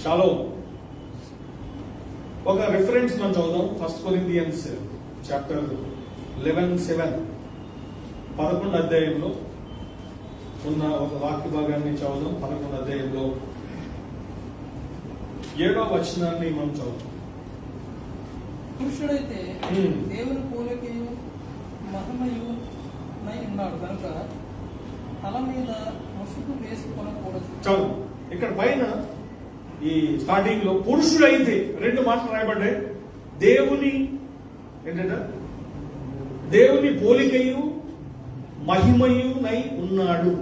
చాలా ఒక రిఫరెన్స్ మనం చదువుదాం. 1 Corinthians చాప్టర్ 11:7 11 అధ్యాయంలో ఉన్న ఒక వాక్య భాగాన్ని చదువుదాం. 11 అధ్యాయంలో 7వ వచనాన్ని మనం చదువుతాం. పురుషుడైతే దేవుని పోలికయు మహిమయు ఉన్నాడు కనుక తల మీద ముసుగు వేసుకొనకూడదు. చాలు. ఇక్కడ పైన ఈ స్టార్టింగ్ లో పురుషుడైతే 2 మాటలు రాయబడ్డాయి. దేవుని ఏంటంటే దేవుని పోలికయు మహిమయునై ఉన్నాడు.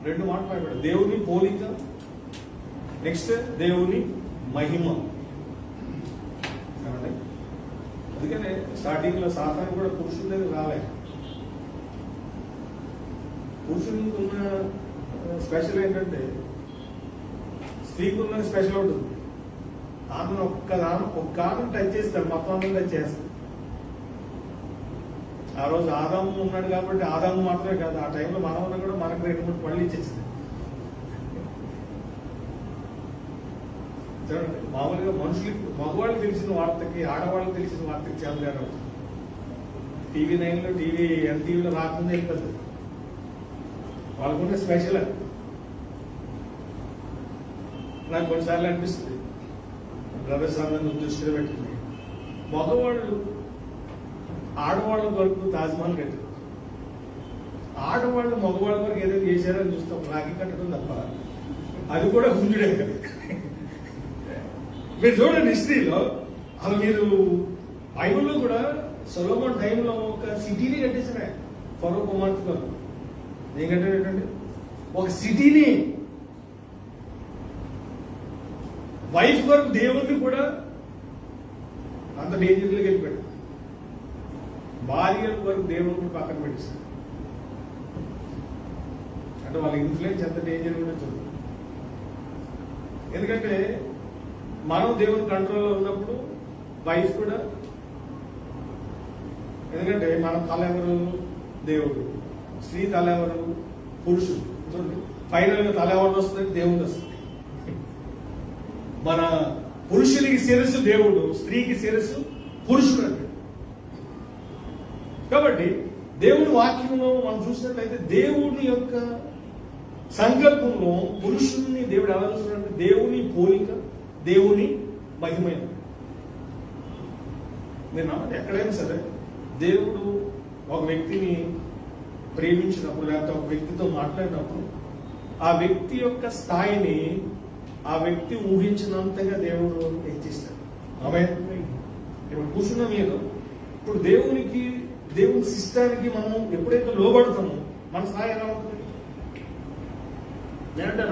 2 మాటలు రాయబడ్డాయి. దేవుని పోలిక, నెక్స్ట్ దేవుని మహిమ. అందుకనే స్టార్టింగ్ లో సాతాను కూడా పురుషుడి దగ్గర రాలే. పురుషునికి ఉన్న స్పెషల్ ఏంటంటే స్త్రీకి ఉన్న స్పెషల్ ఉంటుంది. ఆమెను ఒక్క కారణం టచ్ చేస్తాడు, మొత్తం అందరూ టచ్ చేస్తాడు. ఆ రోజు ఆదాము ఉన్నాడు కాబట్టి ఆదాము మాత్రమే కాదు, ఆ టైంలో మనం కూడా మనకు 2-3 పళ్ళు ఇచ్చేసింది. చూడండి, మామూలుగా మనుషులకి మగవాళ్ళకి తెలిసిన వార్తకి ఆడవాళ్ళకి తెలిసిన వార్తకి చాలా తేడా ఉంటుంది. టీవీ 9లో ఎన్టీవీలో రాకుండా వెళ్ళిపోతుంది. వాళ్ళకుంటే స్పెషల్. నాకు కొన్నిసార్లు అనిపిస్తుంది, బ్రదర్స్ అందరిని దృష్టిలో పెట్టుకుని మగవాళ్ళు ఆడవాళ్ళ వరకు తాజ్మహల్ కట్టారు, ఆడవాళ్ళు మగవాళ్ళ వరకు ఏదో చేశారని చూస్తాం. రాఖీ కట్టడం తప్ప అది కూడా గుంజుడే కదా. మీరు చూడండి హిస్టరీలో, అసలు మీరు బైబుల్లో కూడా సొలొమోన్ టైంలో ఒక సిటీని కట్టేసారు. ఫరో కుమార్తె గారు ఏం కట్టారు ఏంటంటే ఒక సిటీని, వైఫ్ వరకు దేవుణ్ణి కూడా అంత డేంజర్లోకి వెళ్ళిపోయాడు. భార్య వరకు దేవుడిని పక్కన పెట్టేశారు. అంటే వాళ్ళ ఇన్ఫ్లుయెన్స్ ఎంత డేంజర్ కూడా చూడండి. ఎందుకంటే మనం దేవుని కంట్రోల్లో ఉన్నప్పుడు వైఫ్ కూడా, ఎందుకంటే మన తల ఎవరు? దేవుడు. స్త్రీ తల ఎవరు? పురుషుడు. చూడండి, ఫైనల్ గా తల ఎవరు వస్తుంది? దేవుడు వస్తుంది. మన పురుషునికి శిరస్సు దేవుడు, స్త్రీకి శిరస్సు పురుషుడు అంటే. కాబట్టి దేవుని వాక్యంలో మనం చూసినట్లయితే దేవుని యొక్క సంకల్పంలో పురుషుడిని దేవుడు ఎలా చూస్తున్నాడంటే దేవుని పోలిక, దేవుని మహిమైన. నేను నమ్మదు, ఎక్కడైనా సరే దేవుడు ఒక వ్యక్తిని ప్రేమించినప్పుడు లేకపోతే ఒక వ్యక్తితో మాట్లాడినప్పుడు ఆ వ్యక్తి యొక్క స్థాయిని ఆ వ్యక్తి ఊహించినంతగా దేవుడు హెచ్చిస్తాడు. ఆమె ఇప్పుడు కూర్చున్న మీరు ఇప్పుడు దేవుని సిస్టానికి మనం ఎప్పుడైతే లోబడతామో మన స్థాయి ఎలా ఉంటుంది? నేనంటే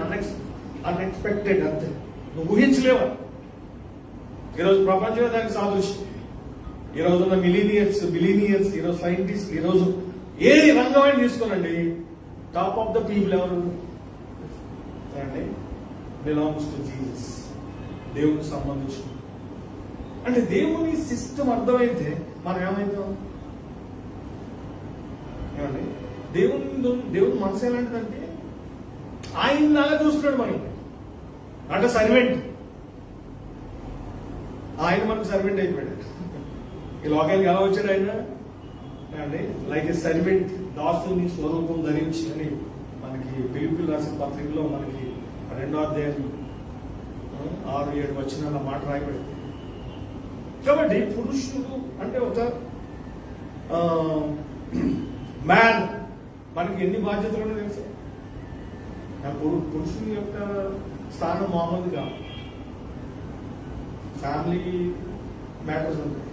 అన్ఎక్స్పెక్టెడ్, అంతే. నువ్వు ఊహించలేవా? ఈరోజు ప్రపంచమే దానికి సాదృశ్యం. ఈరోజు ఉన్న బిలీనియర్స్, ఈరోజు సైంటిస్ట్, ఈరోజు ఏ రంగమైన తీసుకోనండి, టాప్ ఆఫ్ ద పీపుల్ ఎవరు అండి? Belongs to Jesus. దేవునికి సంబంధించి. అంటే దేవుని సిస్టమ్ అర్థమైతే మనం ఏమైతాం? ఏమండి, దేవుని మనసు ఎలాంటిదంటే ఆయన అలా చూస్తున్నాడు మనకి. అంటే సర్వెంట్, ఆయన మనకు సర్వెంట్ అయిపోయాడు. ఈ లోకానికి ఎలా వచ్చాడు ఆయన? అండి, లైక్ ఏ సర్వెంట్, దాసుని స్వరూపం ధరించి అని మనకి ఫిలిప్పీయులు రాసిన పత్రికలో మనకి 2వ అధ్యాయం 6-7 వచనాల మాట రాయబడింది. కాబట్టి పురుషుడు అంటే ఒక మ్యాన్, మనకి ఎన్ని బాధ్యతలు ఉన్నాయో తెలుసు. పురుషుని యొక్క స్థానం మామూలుగా కాదు. ఫ్యామిలీ మ్యాటర్స్ ఉంటాయి,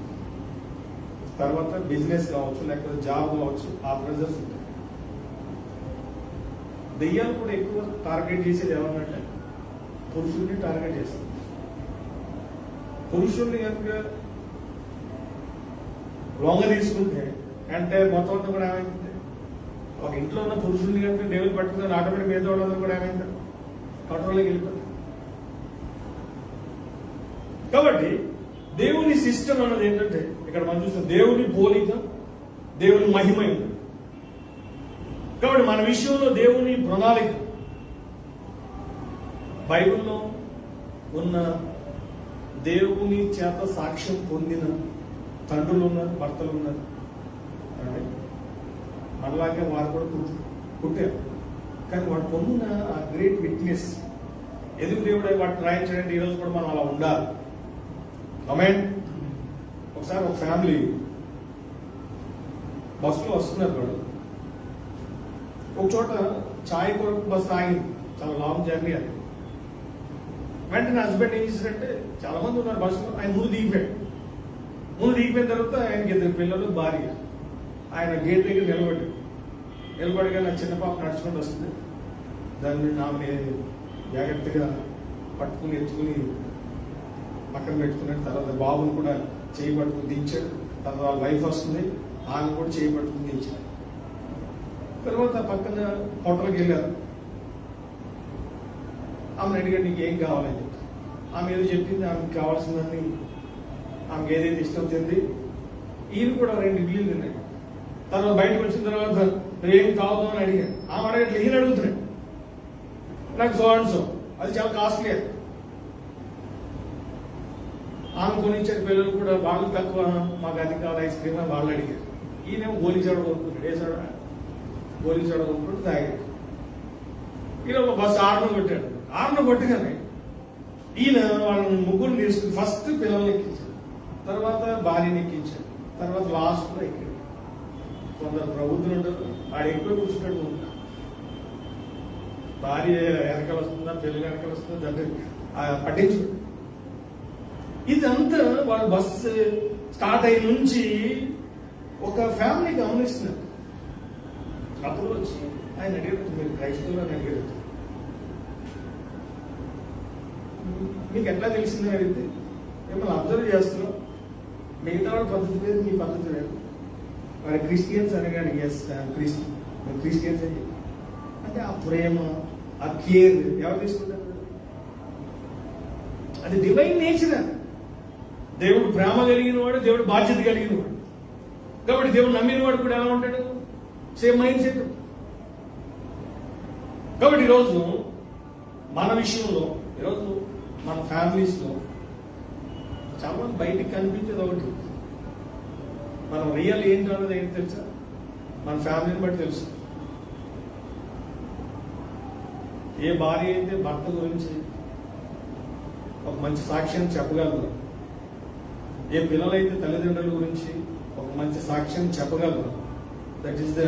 తర్వాత బిజినెస్ కావచ్చు, లేకపోతే జాబ్ కావచ్చు, ఆ ప్రెజర్స్ ఉంటాయి. దెయ్యాలు కూడా ఎక్కువ టార్గెట్ చేసేది ఎవరినంటే పురుషుడిని టార్గెట్ చేస్తుంది. పురుషుడిని కనుక లొంగ తీసుకుంటే అంటే మొత్తం అంతా కూడా ఏమైంది? ఒక ఇంట్లో ఉన్న పురుషుడిని కనుక డెవల్ పట్టుకుంటే ఆటోమేటిక్ మీద వాళ్ళందరూ కూడా ఏమైంది? కంట్రోల్లోకి వెళ్ళిపోతుంది. కాబట్టి దేవుని సిస్టమ్ అన్నది ఏంటంటే ఇక్కడ మనం చూస్తే దేవుని పోలిక, దేవుని మహిమ ఉంది. కాబట్టి మన విషయంలో దేవుని ప్రణాళిక బైబిల్లో ఉన్న దేవుని చేత సాక్ష్యం పొందిన తండ్రులు ఉన్నారు, భర్తలు ఉన్నారు. మనలాగే వారు కూడా పుట్టారు. కానీ వాడు పొందిన ఆ గ్రేట్ విట్నెస్ ఎందుకు దేవుడు వాటిని రాయించడండి? ఈరోజు కూడా మనం అలా ఉండాలి. ఆమేన్. ఒకసారి ఒక ఫ్యామిలీ బస్సులో వస్తున్నారు. వాడు ఒక చోట ఛాయ్ కొరకు బస్సు ఆగింది. చాలా లాంగ్ జర్నీ అది. వెంటనే హస్బెండ్ ఏం చేశారంటే, చాలా మంది ఉన్నారు బస్సులో, ఆయన ముందు దిగిపోయాడు. ముందు దిగిపోయిన తర్వాత ఆయనకి 2 పిల్లలు, భార్య. ఆయన గేట్ దగ్గర నిలబడిగా నా చిన్న పాప నడుచుకుంటూ వస్తుంది. దాన్ని ఆమె జాగ్రత్తగా పట్టుకుని ఎత్తుకుని పక్కన పెట్టుకున్నాడు. తర్వాత బాబుని కూడా చేయి పట్టుకుని దించాడు. తర్వాత వైఫ్ వస్తుంది, ఆమె కూడా చేయి పట్టుకుని దించాడు. తర్వాత పక్కన హోటల్కి వెళ్ళారు. ఆమెను అడిగాడు, నీకు ఏం కావాలని చెప్పి. ఆమె ఏదో చెప్పింది. ఆమెకు కావాల్సిందని, ఆమెకు ఏదైతే ఇష్టం తింది. ఈయన కూడా 2 ఇడ్లీలు తిన్నాడు. తర్వాత బయటకు వచ్చిన తర్వాత ఏం కావద్దు అని అడిగాడు. ఆమె అడగట్లేదు, ఈయన అడుగుతున్నాడు, నాకు సో అండ్ సో, అది చాలా కాస్ట్లీ. ఆమె కొనిచ్చారు. పిల్లలు కూడా వాళ్ళు తక్కువ, మాకు అది కాదు ఐస్ క్రీమ్ అని వాళ్ళు అడిగారు. ఈయనేమో గోలీ సోడా కొనుక్కుంటాడు. ఏ సోడా? గోలీ సోడా కొనుక్కుంటూ తాగాడు. ఈయన ఒక బస్సు 6 కొట్టాడు. 6 కొట్టగానే ఈయన వాళ్ళని ముగ్గురు తీసుకుని ఫస్ట్ పిల్లల్ని ఎక్కించాడు, తర్వాత భార్యని ఎక్కించాడు, తర్వాత లాస్ట్ లో ఎక్కాడు. కొందరు ప్రభుత్వం ఉంటారు, ఆడు ఎక్కువ కూర్చుంటాడు. భార్య వెనకాల వస్తుందా, పిల్లలు వెనకాల వస్తుందా, దాన్ని పట్టించుకోడు. ఇదంతా వాళ్ళు బస్సు స్టార్ట్ అయిన నుంచి ఒక ఫ్యామిలీ గమనిస్తున్నారు. అప్పుడు వచ్చి ఆయన అడిగారు, మీరు క్రైస్తవులు అని అడిగారు, మీకు ఎట్లా తెలిసిందని అడిగితే, మిమ్మల్ని అబ్జర్వ్ చేస్తున్నాం, మిగతా వాళ్ళ పద్ధతి లేదు, మీ పద్ధతి లేదు. వాడు క్రిస్టియన్స్ అనగాడు. ఎస్ క్రిస్టియన్స్ అని చెప్పి. అంటే ఆ ప్రేమ, ఆ కేర్ ఎవరు తీసుకుంటారు? అది డివైన్ నేచర్. దేవుడు ప్రేమ కలిగిన వాడు, దేవుడు బాధ్యత కలిగిన వాడు. కాబట్టి దేవుడు నమ్మిన వాడు కూడా ఎలా ఉంటాడు? Same mind set. కాబట్టి ఈరోజు మన విషయంలో, ఈరోజు మన ఫ్యామిలీస్ లో చాలా మంది బయటికి కనిపించేది ఒకటి, మనం రియల్ ఏంటి అన్నది ఏంటి తెలుసా? మన ఫ్యామిలీని బట్టి తెలుసు. ఏ భార్య అయితే భర్త గురించి ఒక మంచి సాక్ష్యం చెప్పగలరు, ఏ పిల్లలైతే తల్లిదండ్రుల గురించి ఒక మంచి సాక్ష్యం చెప్పగలరు, దట్ ఈస్ ద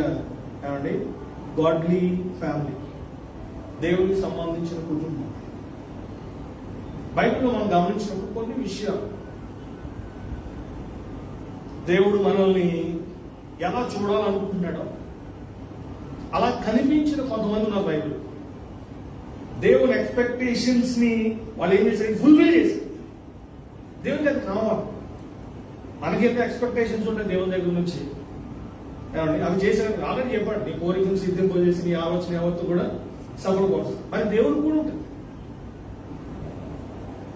ఏమండి గాడ్లీ ఫ్యామిలీ, దేవునికి సంబంధించిన కుటుంబం. బైబిల్లో మనం గమనించినప్పుడు కొన్ని విషయాలు, దేవుడు మనల్ని ఎలా చూడాలనుకుంటున్నాడో అలా కనిపించిన కొంతమంది ఉన్నారు బైబిల్. దేవుని ఎక్స్పెక్టేషన్స్ ని వాళ్ళు ఏం చేశారు? ఫుల్ఫిల్ చేశారు. దేవునికి అది కావాలి. మనకెంత ఎక్స్పెక్టేషన్స్ ఉంటాయి దేవుని దగ్గర నుంచి, అవి చేశారు. ఆల్రెడీ చెప్పాడు, నీ కోరికను సిద్ధింపజేసి నీ ఆలోచన యావత్తు కూడా సఫలపరుస్తుంది. మరి దేవుడు కూడా ఉంటుంది.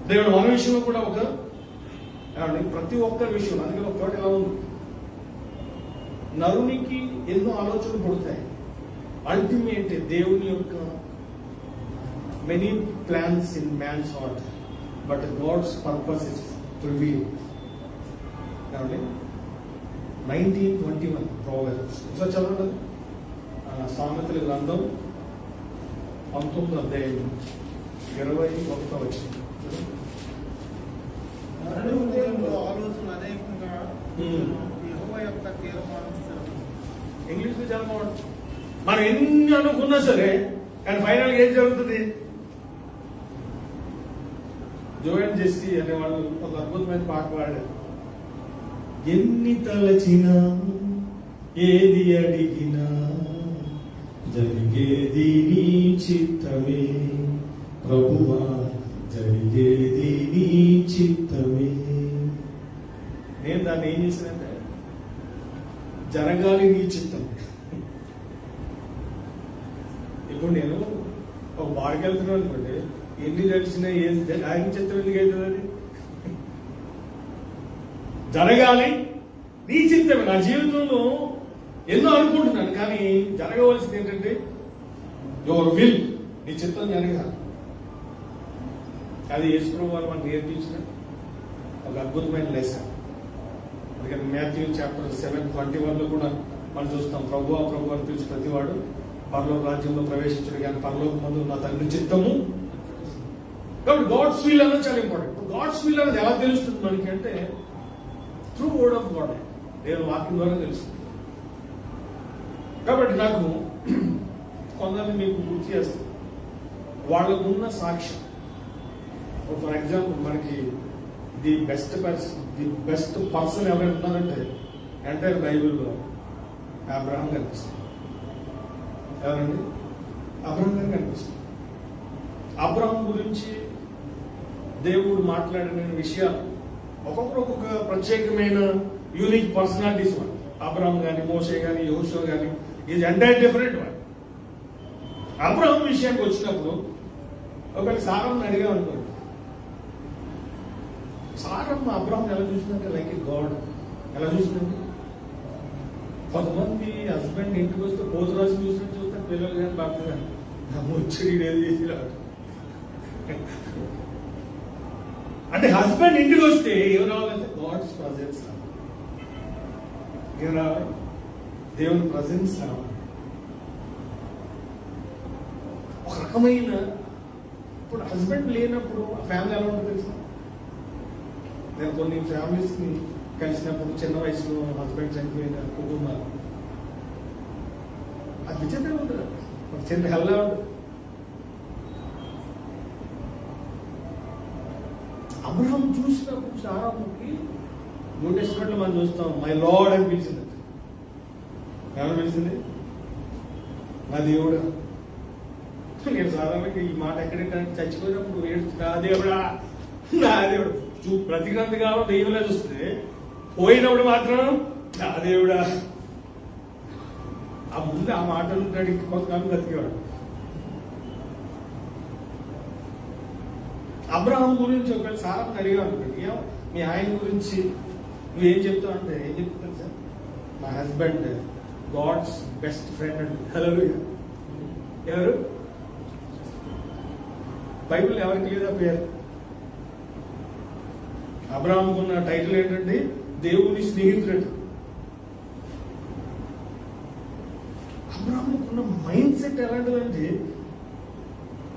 దేవుడు మన విషయంలో కూడా ఒక ప్రతి ఒక్కరి విషయం, అందుకే ఒక చోట ఎలా ఉంది, నరునికి ఎన్నో ఆలోచనలు పడతాయి. అల్టిమేట్ దేవుని యొక్క many plans in man's heart, but God's purpose is revealed. 19:21 Proverbs. ఒకసారి చదవండి. సామెతల గ్రంథం 19వ అధ్యాయం 21వ వచనం. ఆలోచన అనేకంగా యెహోవా యొక్క తీర్మానం స్థిరము. ఇంగ్లీష్ లో చాలా బాగుంటుంది. మనం ఎన్ని అనుకున్నా సరే, కానీ ఫైనల్ ఏం జరుగుతుంది? జోయల్ జెస్సీ అనే వాళ్ళు ఒక అద్భుతమైన పాట పాడారు. ఎన్ని తలచినా ఏది అడిగినా జరిగేది నీ చిత్తమే ప్రభువా, జరిగేది నీ చిత్తమే. నేను దాన్ని ఏం చేశానంటే, జరగాలి నీ చిత్తం. ఇప్పుడు నేను ఒక బాడికి వెళ్తున్నాను అనుకోండి, ఎన్ని తెలిసినా ఆయన చిత్తం ఎందుకు అవుతుంది? అది జరగాలి నీ చిత్తమే. నా జీవితంలో ఎన్నో అనుకుంటున్నాను, కానీ జరగవలసింది ఏంటంటే యువర్ విల్, నీ చిత్తం జరగాలి. అది యేసుప్రభు వారు మనకు నేర్పించిన ఒక అద్భుతమైన లెసన్. అందుకని మాథ్యూ చాప్టర్ 7:21 కూడా మనం చూస్తాం, ప్రభువా ప్రభు అని పిలిచి ప్రతివాడు పరలోక రాజ్యంలో ప్రవేశించడు కానీ పరలోక ముందు నా తండ్రి చిత్తము. కాబట్టి గాడ్స్ విల్ అనేది చాలా ఇంపార్టెంట్. గాడ్స్ విల్ అనేది ఎలా తెలుస్తుంది మనకి అంటే త్రూ వర్డ్ ఆఫ్ గాడ్, నేను వాక్యం ద్వారా తెలుస్తుంది. కాబట్టి నాకు కొందరిని మీకు గుర్తు చేస్తాను, వాళ్ళకు ఉన్న సాక్ష్యం. ఫర్ ఎగ్జాంపుల్ మనకి ది బెస్ట్ పర్సన్ ఎవరైనా ఉన్నారంటే ఎంటైర్ బైబిల్లో అబ్రహాం కనిపిస్తుంది. ఎవరండి? అబ్రహాం గారు కనిపిస్తుంది. అబ్రహాం గురించి దేవుడు మాట్లాడిన విషయాలు ఒక్కొక్కరు ఒక్కొక్క ప్రత్యేకమైన యూనిక్ పర్సనాలిటీస్ వాళ్ళు. అబ్రహాం కానీ, మోషే కానీ, యెహోషువ కానీ, ఈజ్ ఎంటైర్ డిఫరెంట్ వాళ్ళు. అబ్రహాం విషయానికి వచ్చినప్పుడు ఒకవేళ సారమ్మని అడిగా అనుకోండి, సారమ్మ అబ్రహాం ఎలా చూసిందంటే లైక్ ఏ గాడ్. ఎలా చూసిందండి? కొంతమంది హస్బెండ్ ఇంటికి వస్తే పోతురాజు చూసినట్టు చూస్తారు, పిల్లలు కానీ భర్త కానీ ముచ్చడి ఏది చేసి అంటే హస్బెండ్ ఇంటికి వస్తే ఏం రావాలంటే గాడ్స్ ప్రజెన్స్ రావాలి. ఏం రావాలి? దేవుని ప్రజెన్స్ రావాలి. ఒక రకమైన ఇప్పుడు హస్బెండ్ లేనప్పుడు ఆ ఫ్యామిలీ ఎలా ఉంటుంది తెలుసా? నేను కొన్ని ఫ్యామిలీస్ ని కలిసినప్పుడు చిన్న వయసులో హస్బెండ్ చనిపోయిన కుటుంబాలు అది విచిత్రంగా ఉంటుంది. ఒక చిన్న హెల్లా ఉంటుంది. అబ్రహాం చూసినప్పుడు సారాముకి న్యూ టెస్టిమెంట్ లో మనం చూస్తాం, మై లార్డ్ అని పిలిచింది. ఏమని పిలిచింది? నా దేవుడా. నేను సాధారణంగా ఈ మాట ఎక్కడెక్కడ చచ్చిపోయినప్పుడు ఏడుచు, నా దేవుడా నా దేవుడు ప్రతిగ్రంథ కాలం దెయ్యంలో చూస్తే, పోయినప్పుడు మాత్రం నా దేవుడా. ఆ ముందు ఆ మాటలు కొంతకాలం బ్రతికేవాడు. అబ్రహాం గురించి ఒకవేళ సారాన్ని అడిగా అనుకోండి, మీ ఆయన గురించి నువ్వేం చెప్తావు అంటే ఏం చెప్తాను సార్? మా హస్బెండ్ గాడ్స్ బెస్ట్ ఫ్రెండ్ అండి. హల్లెలూయా. ఎవరు? బైబిల్ ఎవరికి లేదా పేరు? అబ్రహాంకు ఉన్న టైటిల్ ఏంటంటే దేవుని స్నేహితుడు. అబ్రహాంకు ఉన్న మైండ్ సెట్ ఎలాంటిదంటే,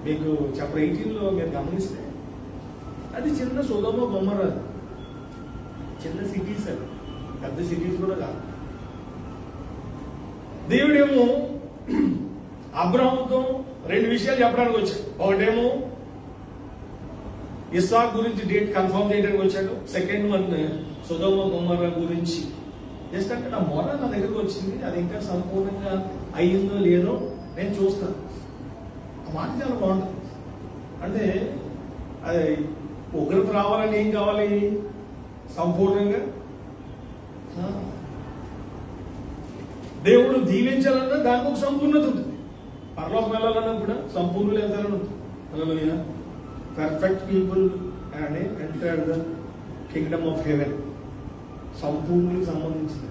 మీకు చాప్టర్ 18లో మీరు గమనిస్తే అది చిన్న సొదొమ గొమొర్రా, చిన్న సిటీస్, అది పెద్ద సిటీస్ కూడా కాదు. దేవుడేమో అబ్రహాముతో రెండు విషయాలు చెప్పడానికి వచ్చాడు. ఒకటేమో ఇస్సాక్ గురించి డేట్ కన్ఫర్మ్ చేయడానికి వచ్చాడు. సెకండ్ వన్ సొదొమ గొమొర్రా గురించి జస్ట్ అంటే నా మొర నా దగ్గరకు వచ్చింది, అది ఇంకా సంపూర్ణంగా అయ్యిందో లేదో నేను చూస్తాను. ఆ మాట చాలా బాగుంటుంది. అంటే అది ఉగ్రత రావాలని ఏం కావాలి? సంపూర్ణంగా దేవుడు దీవించాలన్నా దానికి ఒక సంపూర్ణత ఉంటుంది. పరలోకం వెళ్ళాలన్నా కూడా సంపూర్ణులు వెళ్తారని ఉంటుంది. Hallelujah. Perfect people and enter the kingdom of heaven. సంపూర్ణకి సంబంధించింది.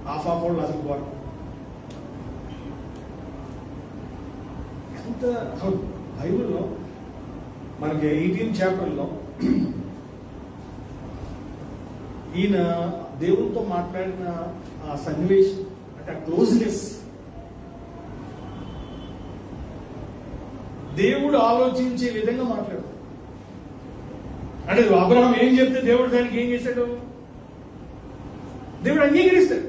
హాఫ్ ఆఫ్ వాళ్ళు అసలు పోరు. ఎంత బైబిల్లో మనకి 18 చాప్టర్లో ఈయన దేవునితో మాట్లాడిన ఆ సన్నివేశం అంటే ఆ క్లోజ్నెస్, దేవుడు ఆలోచించే విధంగా మాట్లాడు. అంటే అబ్రహాం ఏం చెప్తే దేవుడు దానికి ఏం చేశాడు? దేవుడు అంగీకరిస్తాడు.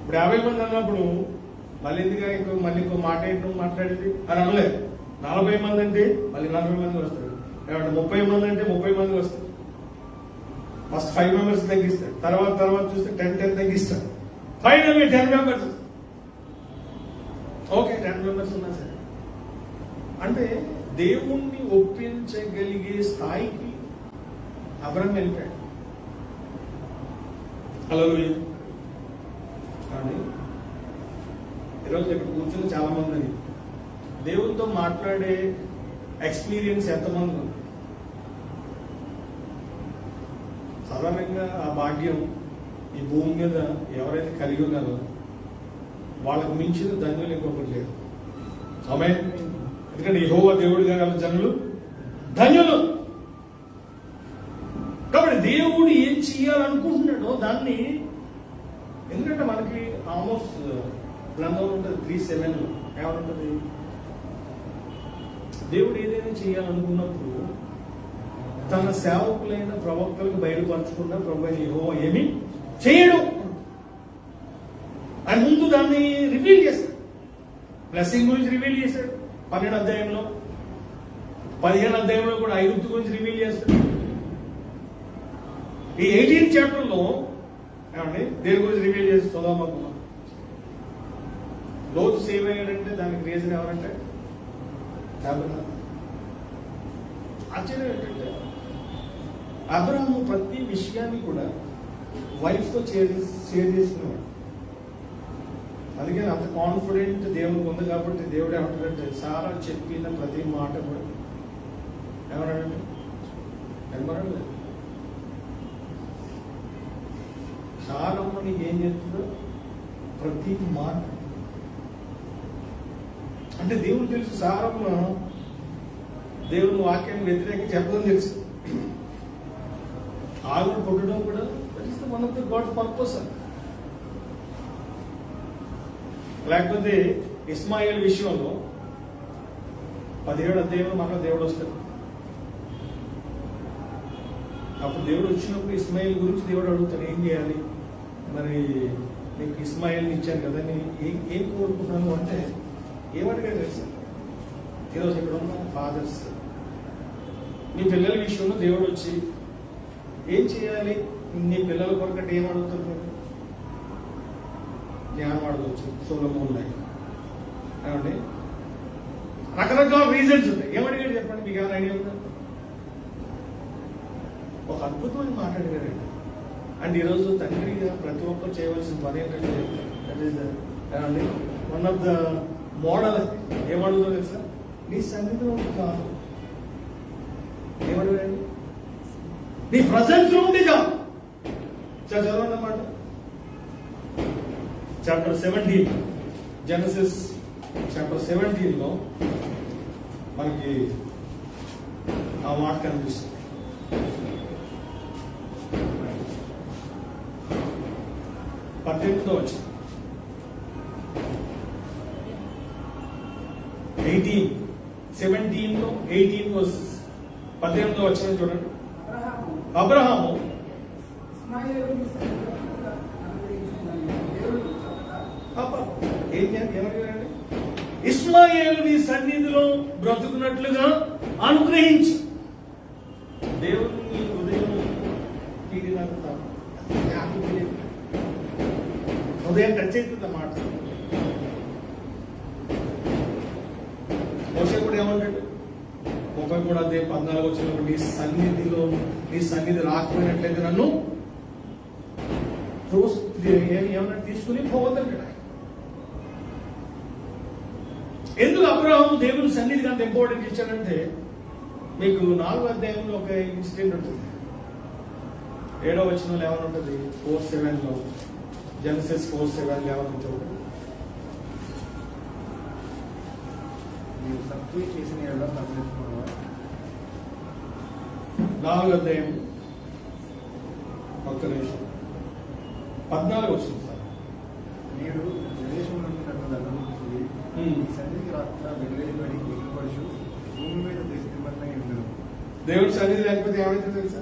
ఇప్పుడు 50 మంది అన్నప్పుడు మళ్ళీ ఎందుకు ఇంకో మాట ఏంటో మాట్లాడేది అని అనలేదు. 40 మంది అంటే మళ్ళీ 40 మంది వస్తారు. 30 మంది అంటే 30 మంది వస్తారు. ఫస్ట్ 5 మెంబర్స్ తగ్గిస్తాడు, తర్వాత చూస్తే 10 తగ్గిస్తాడు, ఫైనల్ 10 మెంబర్స్. ఓకే, 10 మెంబర్స్ ఉన్నా సరే అంటే దేవుణ్ణి ఒప్పించగలిగే స్థాయికి అబ్రహాం వెళ్ళిపోయాడు. హల్లెలూయా. కానీ ఈరోజు ఇక్కడ కూర్చుని చాలా మంది దేవునితో మాట్లాడే ఎక్స్పీరియన్స్ ఎంతమంది ఉంది? సాధారణంగా ఆ భాగ్యం ఈ భూమి మీద ఎవరైతే కలిగి ఉన్నారో వాళ్ళకు మించిన ధన్యులు ఇంకొకటి లేదు. ఆమేన్. ఎందుకంటే యెహోవా దేవుడిగా గల జనులు ధన్యులు. కాబట్టి దేవుడు ఏం చేయాలనుకుంటున్నాడో దాన్ని, ఎందుకంటే మనకి ఆల్మోస్ట్ గ్రంథంలో ఉంటుంది 3:7 ఏమంటుంది, దేవుడు ఏదైనా చేయాలనుకున్నప్పుడు తన సేవకులైన ప్రవక్తలకు బయలుపరచుకున్న ప్రభు యెహోవా ఏమి చేయడు. ఆయన ముందు దాన్ని రివీల్ చేస్తాడు. బ్లెస్సింగ్ గురించి రివీల్ చేశాడు 12వ అధ్యాయంలో. 15వ అధ్యాయంలో కూడా ఐగుప్తు గురించి రివీల్ చేస్తాడు. ఈ 18th చాప్టర్లో ఏమండి దేని గురించి రివీల్ చేసి సొదొమ లోతు సేవ్ అయ్యాడంటే దానికి రీజన్ ఎవరంటే అబ్రహాము. ఆశ్చర్యం ఏంటంటే అబ్రహాము ప్రతి విషయాన్ని కూడా వైఫ్తో షేర్ చేసుకునేవాడు. అందుకని అంత కాన్ఫిడెంట్ దేవునికి ఉంది కాబట్టి దేవుడు ఏమంటాడంటే సారా చెప్పిన ప్రతి మాట కూడా ఏమన్నాడంటే ఏమన్నాడు, సారమ్మ నీకు ఏం చెప్తుందో ప్రతి మాట. అంటే దేవుడు తెలుసు సారమ్మ దేవుని వాక్యాన్ని వ్యతిరేకంగా చెప్పదని తెలుసు. ఆవిడ పుట్టడం కూడా that is the one of the God's purpose. లేకపోతే ఇస్మాయిల్ విషయంలో 17వ అధ్యాయంలో మన దేవుడు వస్తాడు. అప్పుడు దేవుడు వచ్చినప్పుడు ఇస్మాయిల్ గురించి దేవుడు అడుగుతాడు, ఏం చేయాలి, మరి నీకు ఇస్మాయిల్ని ఇచ్చాను కదా, నేను ఏం కోరుకుంటున్నాను అంటే ఏమడిగాడు తెలుసా, ఈరోజు ఇక్కడ ఉన్న ఫాదర్స్ మీ పిల్లల విషయంలో దేవుడు వచ్చి ఏం చేయాలి, నీ పిల్లల కొరకంటే ఏం అడుగుతారు మీరు? జ్ఞానం అడగవచ్చు, సొలొమోన్ లైఫ్ ఏమండి, రకరకాల రీజన్స్ ఉంటాయి. ఏమడిగాడు చెప్పండి, మీకు ఏమైనా ఐడియా ఉందా? ఒక అద్భుతమైన మాట అడిగారండి. అండ్ ఈరోజు తండ్రిగా ప్రతి ఒక్కరు చేయవలసిన పని ఏంటంటే ఏమండి వన్ ఆఫ్ ద మోడల్ ఏమడుగుతుందో తెలుసా, నీ సన్నిధిలో కాదు, ఏమడిగాడు, నీ ప్రజెన్స్ లో ఉండి చాలు. చదవండి అన్నమాట. చాప్టర్ 17 జెనసిస్ చాప్టర్ 17లో మనకి ఆ మాట కనిపిస్తుంది. పద్దెనిమిదిలో వచ్చి 17లో 18 వర్సెస్ 18లో వచ్చిన చూడండి. అబ్రహాము ఏమడిగాడండి, ఇస్మాయేలుని సన్నిధిలో బ్రతుకున్నట్లుగా అనుగ్రహించి. దేవుని హృదయం హృదయం టచ్ అవుతుంది అన్నమాట. మోషే కూడా ఏమంటాడు 33:14 వచ్చినప్పుడు నీ సన్నిధి రాకపోయినట్లయితే నన్ను ఏమన్నా తీసుకుని పోవద్దంటాడు. ఎందుకు అబ్రహాము దేవుని సన్నిధికి అంత ఇంపార్టెంట్ ఇచ్చాడంటే, మీకు 4వ అధ్యాయంలో ఒక ఇన్సిడెంట్ ఉంటుంది. 7వ వచనంలో ఏమని ఉంటుంది, 4:7లో జెనసిస్ 4:7 ఏమని చూడండి. చేసిన 4వ అధ్యాయం ఒక్క నిమిషం 14 వచ్చింది సార్. నేడు ప్రదేశం నుండి నన్ను నమ్మించి సన్నిధికి రాత్ర వెలువడి ఎగిరిపడుచు భూమి మీద దిశమన్నై ఉండను. దేవుడి సన్నిధి లేకపోతే ఏమైతే తెలుసా,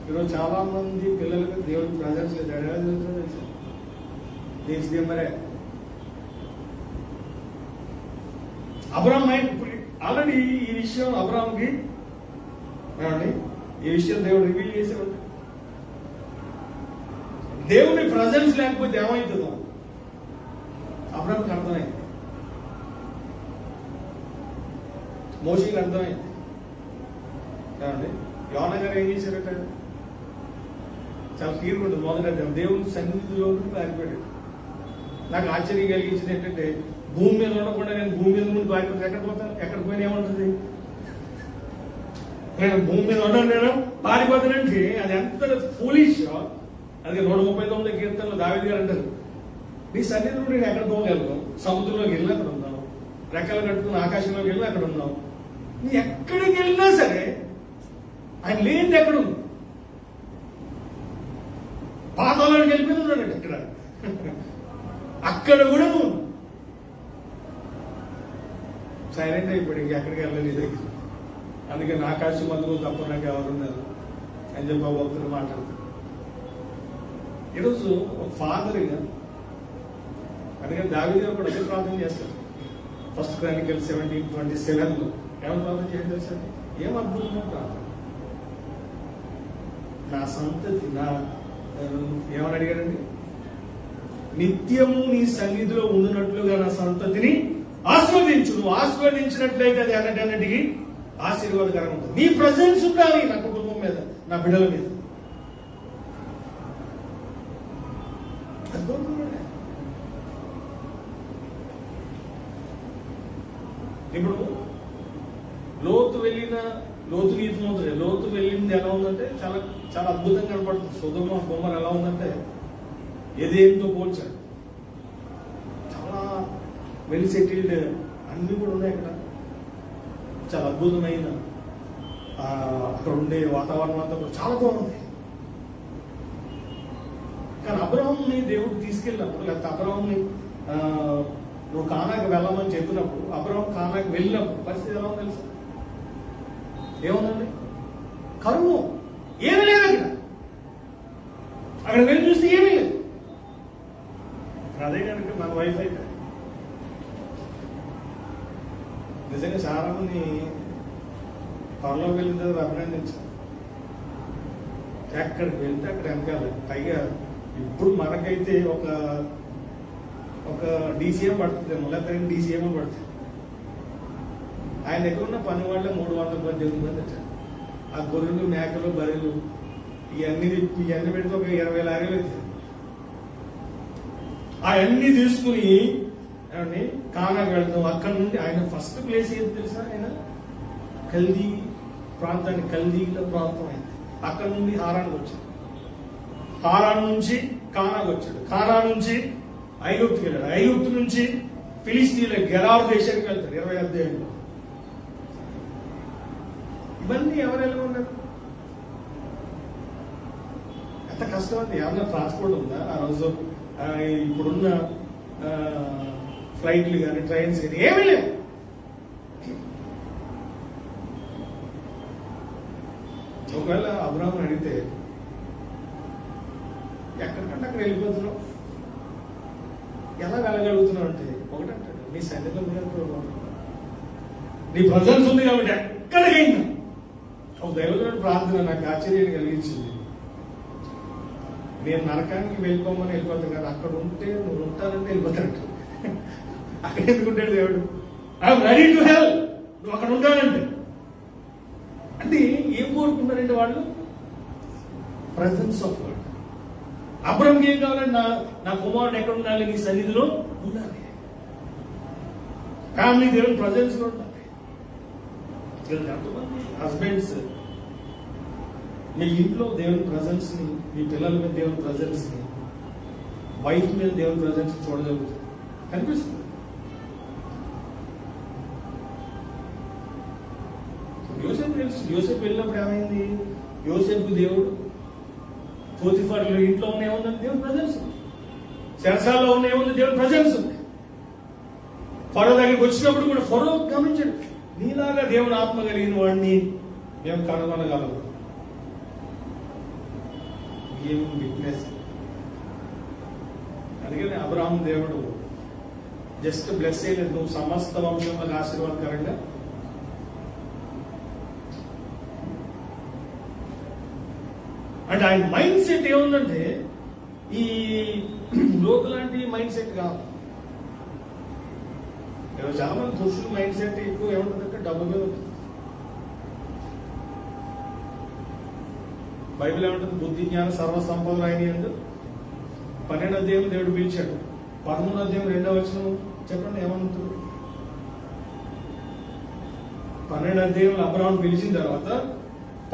ఈరోజు చాలా మంది పిల్లలకు దేవుడి ప్రజెన్స్ లేదు. ఎలా తెలుసా తెలుసా, దేశమరే అబ్రహాం ఆల్రెడీ ఈ విషయం అబ్రహాంకి ఏమండి, ఈ విషయం దేవుడు రివీల్ చేసేవాడు. దేవుని ప్రజెన్స్ లేకపోతే ఏమవుతుందో అబ్రహాంకి అర్థమైంది, మోషేకి అర్థమైంది. ఏమండి యోనా గారు ఏం చేశారట, చాలా క్లియర్గా ఉంటుంది. మొదట దేవుని సన్నిధిలో పారిపోయాడు. నాకు ఆశ్చర్యం కలిగించింది ఏంటంటే, భూమి మీద ఉండకుండా నేను భూమి మీద ముందు పారిపోతే ఎక్కడ పోతాను, ఎక్కడ పోయినా ఏమంటుంది, నేను భూమి మీద ఉండను, నేను పారిపోతానంటే అది ఎంత ఫూలిష్. అది 139 కీర్తనలో దావీదు గారు అంటారు, నీ సన్నిధిలో నేను ఎక్కడ పోగలను, సముద్రంలోకి వెళ్ళి అక్కడ ఉన్నావు, రెక్కలు కట్టుకుని ఆకాశంలోకి వెళ్ళి అక్కడ ఉన్నావు, నీ ఎక్కడికి వెళ్ళినా సరే ఆయన లేనిది ఎక్కడ ఉంది? పాతాళానికి వెళ్ళిపోయి ఉన్నాడు ఇక్కడ. అక్కడ కూడా నువ్వు సైలెంట్ అయిపోయాడు, ఇంకెక్కడికి వెళ్ళలేదు దగ్గర. అందుకే నా కాశీ మందుకు తప్ప నాకు ఎవరున్నారు అని చెప్పి భక్తులు మాట్లాడుతారు. ఈరోజు ఒక ఫాదర్గా అందుకని దావీదు కూడా అదే ప్రార్థన చేస్తారు. 1 Chronicles 17:27 ఏమని ప్రార్థన చేయండి తెలుసండి? ఏం అద్భుతమైన ప్రార్థన. నా సంతతి ఏమని అడిగాడండి? నిత్యము నీ సన్నిధిలో ఉండినట్లుగా నా సంతతిని ఆస్వాదించు. నువ్వు ఆస్వాదించినట్లయితే అది అన్నిటికి ఆశీర్వాదకరంగా ఉంటుంది. నీ ప్రజెన్స్ ఉండాలి నా కుటుంబం మీద, నా బిడ్డల మీద. ఇప్పుడు లోతు నీతిమంతుడే. లోతు వెళ్ళింది ఎలా ఉందంటే చాలా చాలా అద్భుతంగా కనపడుతుంది. సొదొమ గొమొర్రా ఎలా ఉందంటే ఏదేంతో పోల్చాడు. చాలా వెల్ సెటిల్డ్ అన్ని కూడా ఉన్నాయి అక్కడ. చాలా అద్భుతమైన అక్కడ ఉండే వాతావరణం అంతా కూడా చాలా బాగుంది. కానీ అబ్రహాంని దేవుడు తీసుకెళ్ళినప్పుడు, లేకపోతే అబ్రహాంని నువ్వు కానాకి వెళ్ళమని చెప్పినప్పుడు, అబ్రహాం కానాకి వెళ్ళినప్పుడు పరిస్థితి ఎలా ఉంది తెలుసు? ఏముందండి? కరువు. ఏమీ లేదు అక్కడ. అక్కడ వెళ్ళి చూస్తే ఏమీ లేదు. అదే కనుక మన వైఫ్ అయితే నిజంగా చాలా మంది పనిలోకి వెళ్ళిన తర్వాత అభినందించారు. ఎక్కడికి వెళ్తే అక్కడ వెనకాల. పైగా ఇప్పుడు మనకైతే ఒక DCM పడుతుంది, లేకపోతే 2 DCM పడుతుంది. ఆయన దగ్గర ఉన్న పని వాళ్ళ 318 మంది వచ్చారు. ఆ గొర్రెలు, మేకలు, బర్రెలు ఇవన్నీ పెడితే ఒక 20 లారీలు వచ్చాయి. అవన్నీ తీసుకుని ఏమండి కానాకి వెళ్తాం. అక్కడ నుండి ఆయన ఫస్ట్ ప్లేస్ ఏది తెలుసా? ఆయన కల్దీ ప్రాంతాన్ని, కల్దీల ప్రాంతం అయింది. అక్కడ నుండి హారానికి వచ్చాడు. హారాన్ నుంచి కానాకు వచ్చాడు. కానా నుంచి ఐగుప్తుకి వెళ్ళాడు. ఐగుప్తు నుంచి ఫిలిస్తీన్ల గెరారు దేశానికి వెళ్తాడు 20వ అధ్యాయంలో. ఇవన్నీ ఎవరు ఎలా ఉన్నారు? ఎంత కష్టం అండి. ఏమన్నా ట్రాన్స్పోర్ట్ ఉందా ఆ రోజు? ఇప్పుడున్న ఫ్లైట్లు కానీ, ట్రైన్స్ కానీ ఏమీ లేవు. ఒకవేళ అబ్రహాం అడిగితే ఎక్కడికంటే అక్కడ వెళ్ళిపోతున్నావు, ఎలా వెళ్ళగలుగుతున్నావు అంటే ఒకటంటాడు, నీ సన్నిధిలో నీ ప్రజెన్స్ ఉంది కాబట్టి ఎక్కడికైనా. ఒక దైవజనుడి ప్రార్థన నాకు ఆశ్చర్యాన్ని కలిగించింది. నేను నరకానికి వెళ్ళిపోమని వెళ్ళిపోతాను కదా, అక్కడ ఉంటే నువ్వు ఉంటానంటే వెళ్ళిపోతాడు. అక్కడ ఎందుకుంటాడు దేవుడు? I'm ready to help. నువ్వు అక్కడ ఉంటానంటే అంటే ఏం కోరుకున్నారంటే వాళ్ళు? Presence of God. అబ్రహాంకి ఏం కావాలంటే నా కుమారుడు ఎక్కడ ఉండాలి? నీ సన్నిధిలో ఉండాలి. ఫ్యామిలీ దేవుని ప్రజెన్స్ లో ఉండాలి. ఎంతమంది హస్బెండ్స్ మీ ఇంట్లో దేవుని ప్రజెన్స్ ని, మీ పిల్లల మీద దేవుని ప్రజెన్స్ ని, వైఫ్ మీద దేవుని ప్రజెన్స్ చూడగలుగుతుంది, కనిపిస్తుంది. యోసేపు తెలుసు. యోసేపు వెళ్ళినప్పుడు ఏమైంది? యోసేపు దేవుడు పోతిఫారు ఇంట్లో ఉన్న ఏముందంటే దేవుని ప్రజెన్స్ ఉంది. శరసాల్లో ఉన్న ఏముంది? దేవుని ప్రజెన్స్ ఉంది. ఫరో దగ్గరికి వచ్చినప్పుడు కూడా ఫరో గమనించాడు, నీలాగా దేవుని ఆత్మ కలిగిన వాడిని మేము కనుగొనగలము. ఏం వీక్నెస్. అందుకని అబ్రహాం దేవుడు జస్ట్ బ్లెస్ చేయలేదు, నువ్వు సమస్త వంశంలో ఆశీర్వాదకరంగా. అంటే ఆయన మైండ్ సెట్ ఏముందంటే ఈ లోతు లాంటి మైండ్ సెట్ కాదు. చాలా మంది పురుషుల మైండ్ సెట్ ఎక్కువ ఏముంటుందంటే డబ్బు మీద ఉంటుంది. బైబిల్ ఏమంటుంది? బుద్ధి జ్ఞాన సర్వ సంపదలు ఆయన యందు. 12వ అధ్యాయం దేవుడు పిలిచాడు. 13వ అధ్యాయం 2వ వచనం చెప్పండి ఏమంటుంది? 12వ అధ్యాయంలో అబ్రహాం పిలిచిన తర్వాత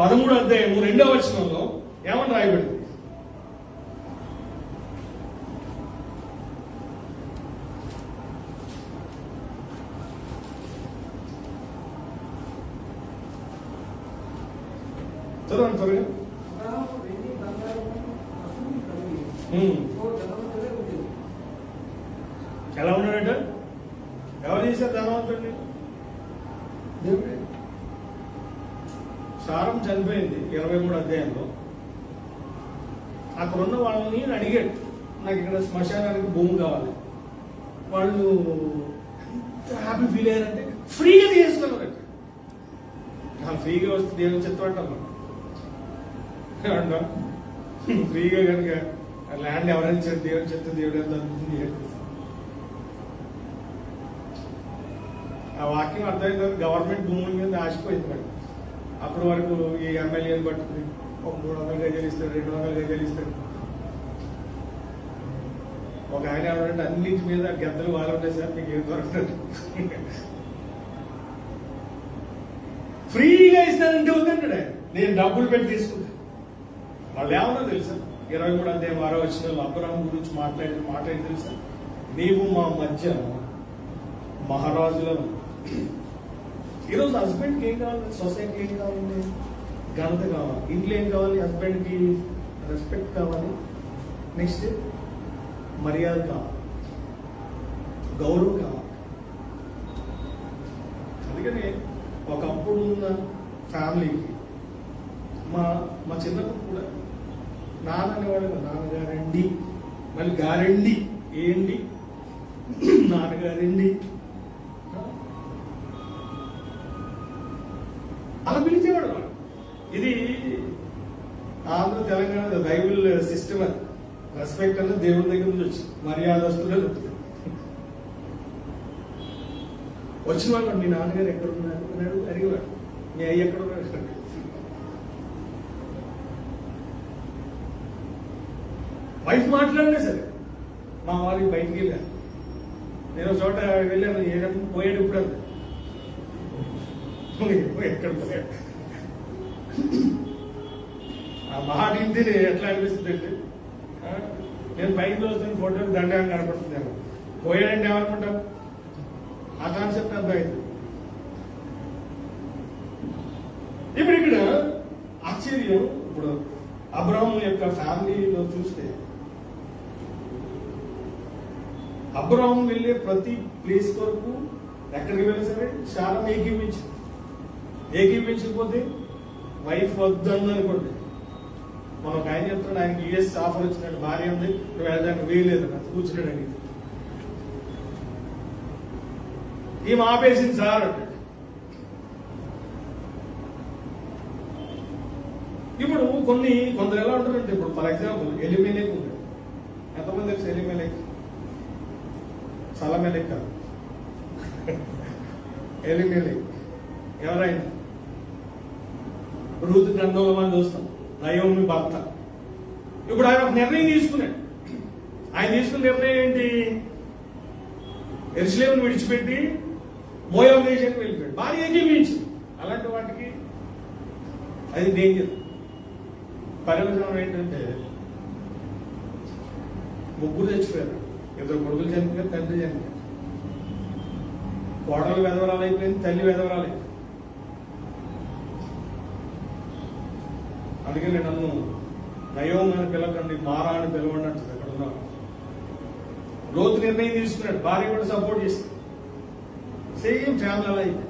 13వ అధ్యాయం 2వ వచనంలో ఏమని రాయబడింది? ఎలా ఉన్నాడట? ఎవరు చేశారు ధనవంతుడిని? దేవుడే. సారం చనిపోయింది 23 అధ్యాయంలో. అక్కడ ఉన్న వాళ్ళని అడిగాడు, నాకు ఇక్కడ శ్మశానానికి భూమి కావాలి. వాళ్ళు ఎంత హ్యాపీ ఫీల్ అయ్యారంటే ఫ్రీగా తీసుకున్నారట. ఫ్రీగా వస్తే దేవుని చిత్తం అంటాం. ఫ్రీగా కనుక ల్యాండ్ ఎవరైనా ఇచ్చారు దేవుని చిత్తం, దేవుడు ఎంత అనిపించింది. ఆ వాక్యం అర్థమైంది. గవర్నమెంట్ భూముల మీద ఆశపోయింది మేడం. అప్పటి వరకు ఈ ఎమ్మెల్యేని పట్టుకుని ఒక 300 గజాలు ఇస్తాడు, 200 గజాలు ఇస్తాడు. ఒక ఆయన ఎవరంటే అన్నింటి మీద గద్దలు వాళ్ళు ఉంటాయి సార్, మీకు ఏం దొరకదు. ఫ్రీగా ఇస్తానంటే వద్దంటాడు ఆయన. నేను డబ్బులు పెట్టి తీసుకుంటాను. వాళ్ళు ఏమన్నా తెలుసా? 23 అధ్యాయం 6వ వచనంలో అబ్రహాం గురించి మాట్లాడి తెలుసా? నీవు మా మధ్య మహారాజులను. ఈరోజు హస్బెండ్కి ఏం కావాలి? సొసైటీకి ఏం కావాలి? ఘనత కావాలి. ఇంట్లో ఏం కావాలి? హస్బెండ్కి రెస్పెక్ట్ కావాలి. నెక్స్ట్ మర్యాద కావాలి, గౌరవం కావాలి. అందుకని ఒకప్పుడు ఉన్న ఫ్యామిలీకి మా చిన్నప్పుడు కూడా నాన్ననేవాడు, నాన్నగారండి, మళ్ళీ గారండి, ఏంటి నాన్నగారండి అలా పిలిచేవాడు. ఇది ఆంధ్ర తెలంగాణ బైబిల్ సిస్టమ్. అది రెస్పెక్ట్ అనేది దేవుడి దగ్గర నుంచి వచ్చి మర్యాదస్తులే ఉంటుంది. వచ్చిన వాళ్ళు మీ నాన్నగారు ఎక్కడ ఉన్నారు అన్నాడు, అడిగేవాడు. మీ అయ్యి ఎక్కడ ఉన్నారు? వైఫ్ మాట్లాడినా సరే మా వారికి బయటికి వెళ్ళాను. నేను చోట వెళ్ళాను, ఏదైనా పోయాడు ఇప్పుడు అంత ఎక్కడ పోయాడు. ఆ మాట ఇంటిని ఎట్లా అనిపిస్తుంది అంటే, నేను పైకి చూస్తున్న ఫోటోకి దండగా కనపడుతుందేమో, పోయాడంటే ఏమనుకుంటాం? ఆ కాన్సెప్ట్ అర్థమైంది. ఇప్పుడు ఇక్కడ ఆశ్చర్యం, ఇప్పుడు అబ్రహాం యొక్క ఫ్యామిలీలో చూస్తే అబ్రహాం వెళ్ళే ప్రతి ప్లేస్ వరకు ఎక్కడికి వెళ్ళినా సరే చాలా ఏకీపించకపోతే వైఫ్ వద్దని అనుకోండి. మనం ఒక ఆయన చెప్తున్నాడు, ఆయనకి యుఎస్ ఆఫర్ వచ్చినట్టు భార్య ఉంది, నువ్వు వెళ్ళడానికి వేయలేదు కదా, కూర్చున్నాడు అని. ఈమె ఆపేసింది సార్ అంటాడు. ఇప్పుడు కొందరు ఎలా ఉంటారంటే, ఇప్పుడు ఫర్ ఎగ్జాంపుల్ ఎలిమెలెక్ ఉంది. ఎంతమంది తెలుసు ఎలిమెలెక్? సలమెలెక్ కాదు, ఎలిమెలెక్. ఎవరైనా రూతు గ్రంథంలో మనం చూస్తాం, నయోమి భర్త. ఇప్పుడు ఆయన ఒక నిర్ణయం తీసుకున్నాడు. ఆయన తీసుకున్న నిర్ణయం ఏంటి? యెరూషలేమును విడిచిపెట్టి మోయాబు దేశానికి వెళ్ళిపోయాడు. బాగా ఏకీపించింది. అలాంటి వాటికి అది డేంజర్. పరివర్తనం ఏంటంటే, ముగ్గురు చచ్చిపోయారు, 2 కొడుకులు చనిపోయారు, తండ్రి చనిపోయారు. కోడలు వెధవరాలు అయిపోయింది, తల్లి వెధవరాలు అయిపోయింది. అందుకని నన్ను నయోమి అని పిలకండి, మారా అని పిలవండి అంటుంది. అక్కడ ఉన్నాను. లోతు నిర్ణయం తీసుకున్నాడు, భార్య కూడా సపోర్ట్ చేస్తుంది. సేమ్ ఫ్యామిలీ అలా అయితే.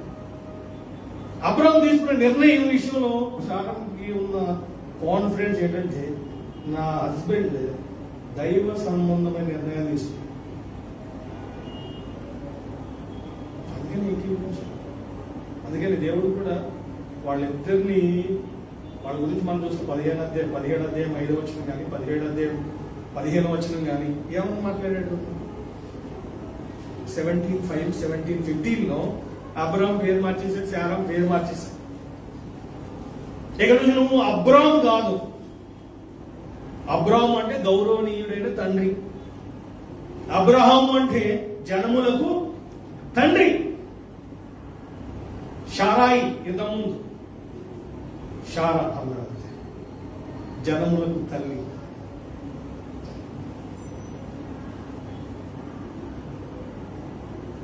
అబ్రహాం తీసుకున్న నిర్ణయం విషయంలో శారంకి ఉన్న కాన్ఫిడెన్స్ ఏంటంటే, నా హస్బెండ్ దైవ సంబంధమైన నిర్ణయాలు తీసుకున్నాడు. అందుకని దేవుడు కూడా వాళ్ళిద్దరిని, వాళ్ళ గురించి మనం చూస్తే 17 అధ్యాయం 5వ వచనం కానీ, 17 అధ్యాయం 15వ వచనం కానీ ఏమని మాట్లాడాడు? 17:5, 17:15లో అబ్రహాం పేరు మార్చేసాడు, శారా పేరు మార్చేశాడు. ఇక్కడ నువ్వు అబ్రహాం కాదు. అబ్రహాం అంటే గౌరవనీయుడైన తండ్రి. అబ్రహాం అంటే జనములకు తండ్రి. షారాయి ఇంతకుముందు షారా అన్నాడు, జనములకు తల్లి.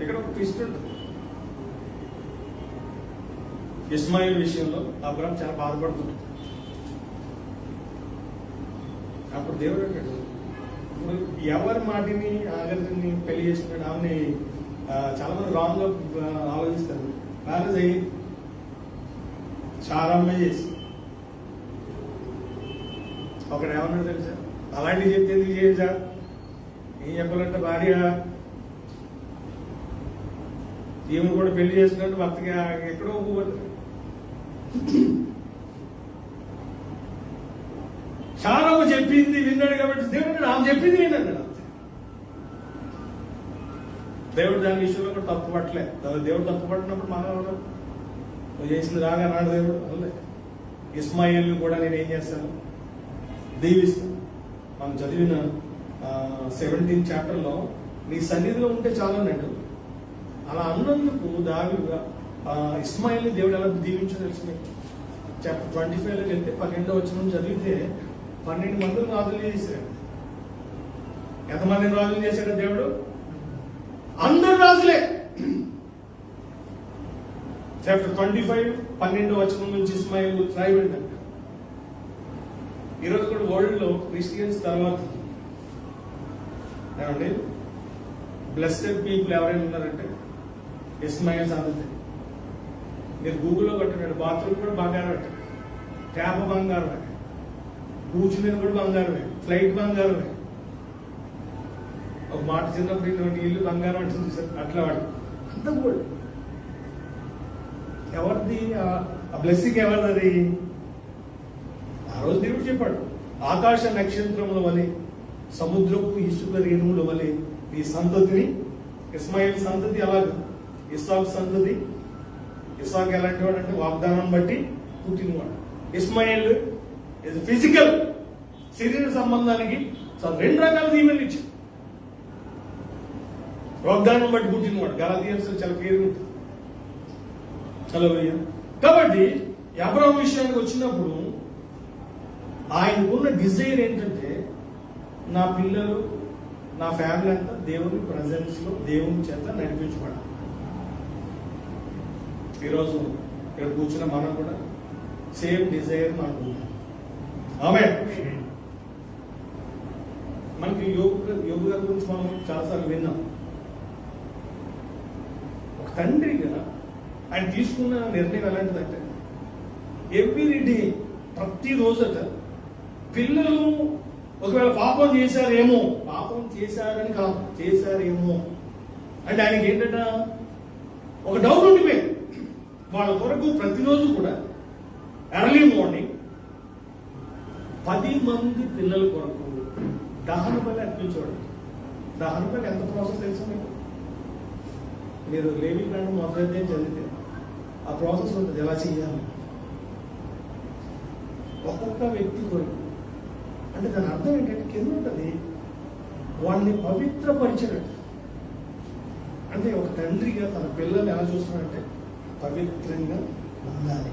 ఇక్కడ ఒక ట్విస్ట్ ఉంటుంది. ఇస్మాయిల్ విషయంలో అబ్రహాం చాలా బాధపడుతుంది. అప్పుడు దేవుడు అంటాడు, ఇప్పుడు ఎవరి మాటిని ఆగర్ని పెళ్లి చేసుకున్నాడు ఆమెని చాలా మంది రాంగ్ గా ఆలోచిస్తారు. మ్యారేజ్ అయ్యి చారమ్మ చేసి ఒకడు ఏమన్నాడు తెలుసా, అలాంటివి చెప్తే ఎందుకు చేయండి సార్, ఏం చెప్పాలంటే భార్య ఈమెను కూడా పెళ్లి చేసుకున్నట్టు భర్తగా ఎక్కడో ఒప్పుకోబోతుంది. చారమ్మ చెప్పింది విన్నాడు కాబట్టి దేవుడు ఆమె చెప్పింది విన్నాడు. దేవుడు దాని విషయంలో కూడా తప్పు పట్టలే. దేవుడు తప్పు పట్టినప్పుడు మనం నువ్వు చేసింది రాగా నాడు దేవుడు అల్లే. ఇస్మాయిల్ కూడా నేను ఏం చేస్తాను, దీవిస్తాను. మనం చదివిన 17th చాప్టర్లో నీ సన్నిధిలో ఉంటే చాలన్నాడు. అలా అన్నందుకు ఇస్మాయిల్ని దేవుడు ఎలా దీవించో తెలుసు. చాప్టర్ 25లోకి వెళ్తే 12వ వచనం చదివితే 12 మందిని రాజులు చేశాడు. ఎంతమందిని రాజులు చేశాడు దేవుడు? అందరు రాజులే. చాప్టర్ 25 12వ వచనం నుంచి ఇస్మాయిల్ రాయబడిందంట. ఈరోజు కూడా వరల్డ్ లో క్రిస్టియన్స్ తర్వాత ఏమండి బ్లెస్డ్ పీపుల్ ఎవరైనా ఉన్నారంటే ఇస్మాయిల్ సంతతి. మీరు గూగుల్లో కొట్టినాడు, బాత్రూమ్ కూడా బంగారం పెట్టాడు, ట్యాప్ బంగారమే, కూర్చుని కూడా బంగారమే, ఫ్లైట్ బంగారమే. ఒక మాట చిన్నప్పుడు ఇటువంటి ఇల్లు బంగారం అంటే చూసారు, అట్లా వాడు అంత కూడా ఎవరిది ఆ బ్లెస్సింగ్ ఎవరిది? ఆ రోజు దేవుడు చెప్పాడు, ఆకాశ నక్షత్రముల వలె సముద్రపు ఇసుక రేణువుల వలె ఈ సంతతిని, ఇస్మాయిల్ సంతతి అలాగే, ఇస్సాకు సంతతి. ఇస్సాకు ఎలాంటి వాడు అంటే వాగ్దానం బట్టి పుట్టినవాడు. ఇస్మాయిల్ ఇస్ ఫిజికల్, శరీర సంబంధానికి 2 రకాల దీవెనలు ఇచ్చాడు. వాగ్దానం బట్టి పుట్టినవాడు. గలాతీయులు చాలా క్లియర్గా ఉంటుంది. హల్లెలూయా. కాబట్టి అబ్రాహాము విషయానికి వచ్చినప్పుడు ఆయనకున్న డిజైర్ ఏంటంటే, నా పిల్లలు నా ఫ్యామిలీ అంతా దేవుని ప్రజెన్స్ లో దేవుని చేత నడిపించబడాలి. ఈరోజు ఇక్కడ కూర్చున్న మనం కూడా సేమ్ డిజైర్ మనకు ఉంది. ఆమేన్. మనకి యోగు గారి గురించి మనం చాలాసార్లు విన్నాం. ఒక తండ్రిగా ఆయన తీసుకున్న నిర్ణయం ఎలాంటిదంటే, ఎవ్రీ డే ప్రతిరోజట పిల్లలు ఒకవేళ పాపం చేశారేమో, పాపం చేశారని కాదు, చేశారేమో అంటే ఆయనకి ఏంటంట ఒక డౌట్ ఉండిపోయింది. వాళ్ళ కొరకు ప్రతిరోజు కూడా ఎర్లీ మార్నింగ్ 10 మంది పిల్లల కొరకు దహన బలి అర్పించేవాడు. దహన బలి ఎంత ప్రాసెస్ తెలుసు మీకు? మీరు లేవి కాండం మొదలైతే చదివితే ఆ ప్రాసెస్ ఉంటుంది, ఎలా చేయాలి. ఒక్కొక్క వ్యక్తి కొరకు అంటే దాని అర్థం ఏంటంటే కింద ఉంటుంది, వాడిని పవిత్రపరిచినట్టు. అంటే ఒక తండ్రిగా తన పిల్లల్ని ఎలా చూస్తున్నాడంటే పవిత్రంగా ఉండాలి.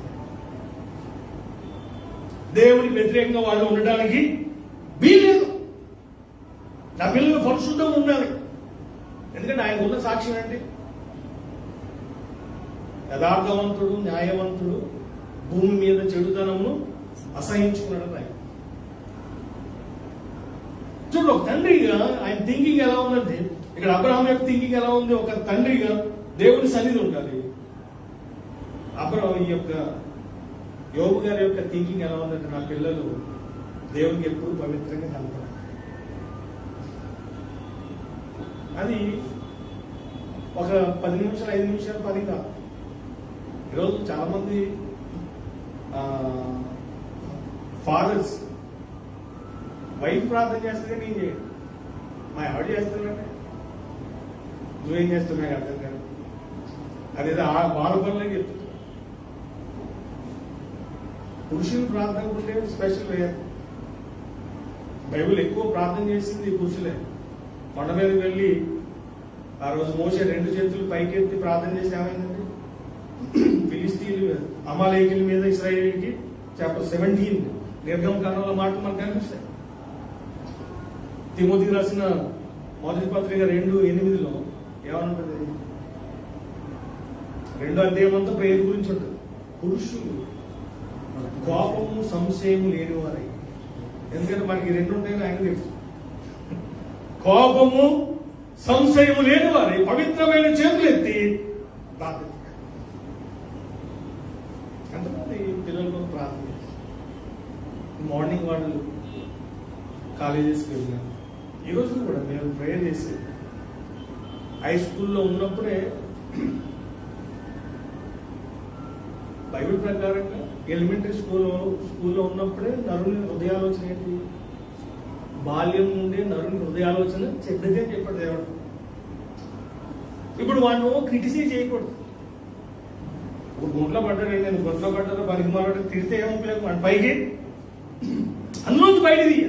దేవునికి వ్యతిరేకంగా వాళ్ళు ఉండడానికి వీలేదు. నా పిల్లలు పరిశుద్ధంగా ఉండాలి. ఎందుకంటే ఆయన ఉన్న సాక్ష్యం అంటే యథార్థవంతుడు, న్యాయవంతుడు, భూమి మీద చెడుతనమును అసహించుకున్నాడు ఆయన. చూడండి, ఒక తండ్రిగా ఆయన థింకింగ్ ఎలా ఉందంటే, ఇక్కడ అబ్రహాం యొక్క థింకింగ్ ఎలా ఉంది? ఒక తండ్రిగా దేవుని సన్నిధి ఉండాలి. అబ్రహాం యొక్క యోబు గారి యొక్క థింకింగ్ ఎలా ఉందంటే, నా పిల్లలు దేవునికి ఎప్పుడు పవిత్రంగా కనపడాలి. అది ఒక 10 నిమిషాలు 5 నిమిషాలు పని కాదు. ఈరోజు చాలా మంది ఫాదర్స్ వైఫ్ ప్రార్థన చేస్తే నేను చేయను, మా ఆవిడ చేస్తానంటే నువ్వేం చేస్తావు నాకు అర్థం కాదు. అదేదో వాళ్ళ పనులే చెప్తుంది. పురుషులు ప్రార్థన ఉంటే స్పెషల్ వేయరు. బైబిల్ ఎక్కువ ప్రార్థన చేసింది పురుషులే. కొండ మీదకి వెళ్ళి ఆ రోజు మోసే 2 చేతులు పైకెత్తి ప్రార్థన చేసి ఏమైందండి? ఫిలిస్తీన్లు అమాలేకుల మీద ఇశ్రాయేలుకి చాప్టర్ 17 నిర్గమకాండంలో మాటలు మనకు కనిపిస్తాయి. తిమోతికి రాసిన మొదటి పత్రిక 2:8 ఏమనుంటుంది? 2వ అధ్యాయం అంతా ప్రేమ గురించి ఉంటుంది. పురుషులు కోపము సంశయం లేనివారై. ఎందుకంటే మనకి 2 ఉంటాయని ఆయన తెలుసు. కోపము సంశయము లేని వారి పవిత్రమైన చేతులెత్తి ప్రార్థించారు. ఎంతమంది పిల్లలతో ప్రార్థన చేస్తారు? మార్నింగ్ వాళ్ళు కాలేజెస్కి వెళ్ళినారు. ఈరోజు కూడా నేను ప్రేయర్ చేసి హై స్కూల్లో ఉన్నప్పుడే బైబిల్ ప్రకారంగా ఎలిమెంటరీ స్కూల్లో ఉన్నప్పుడే నరుని హృదయాలోచన ఏంటి? బాల్యం నుండి నరుని హృదయాలోచన చెడ్డదే అని చెప్పాడు దేవుడు. ఇప్పుడు వాడిని క్రిటిసైజ్ చేయకూడదు. ఇప్పుడు గుంట్లో పడ్డాడు, నేను గుంట్లో పడ్డాను పనికి మాట్లాడి తిరిగితే ఏం ఉపయోగం? వాడి పైకి అందులోంచి బయట తీయ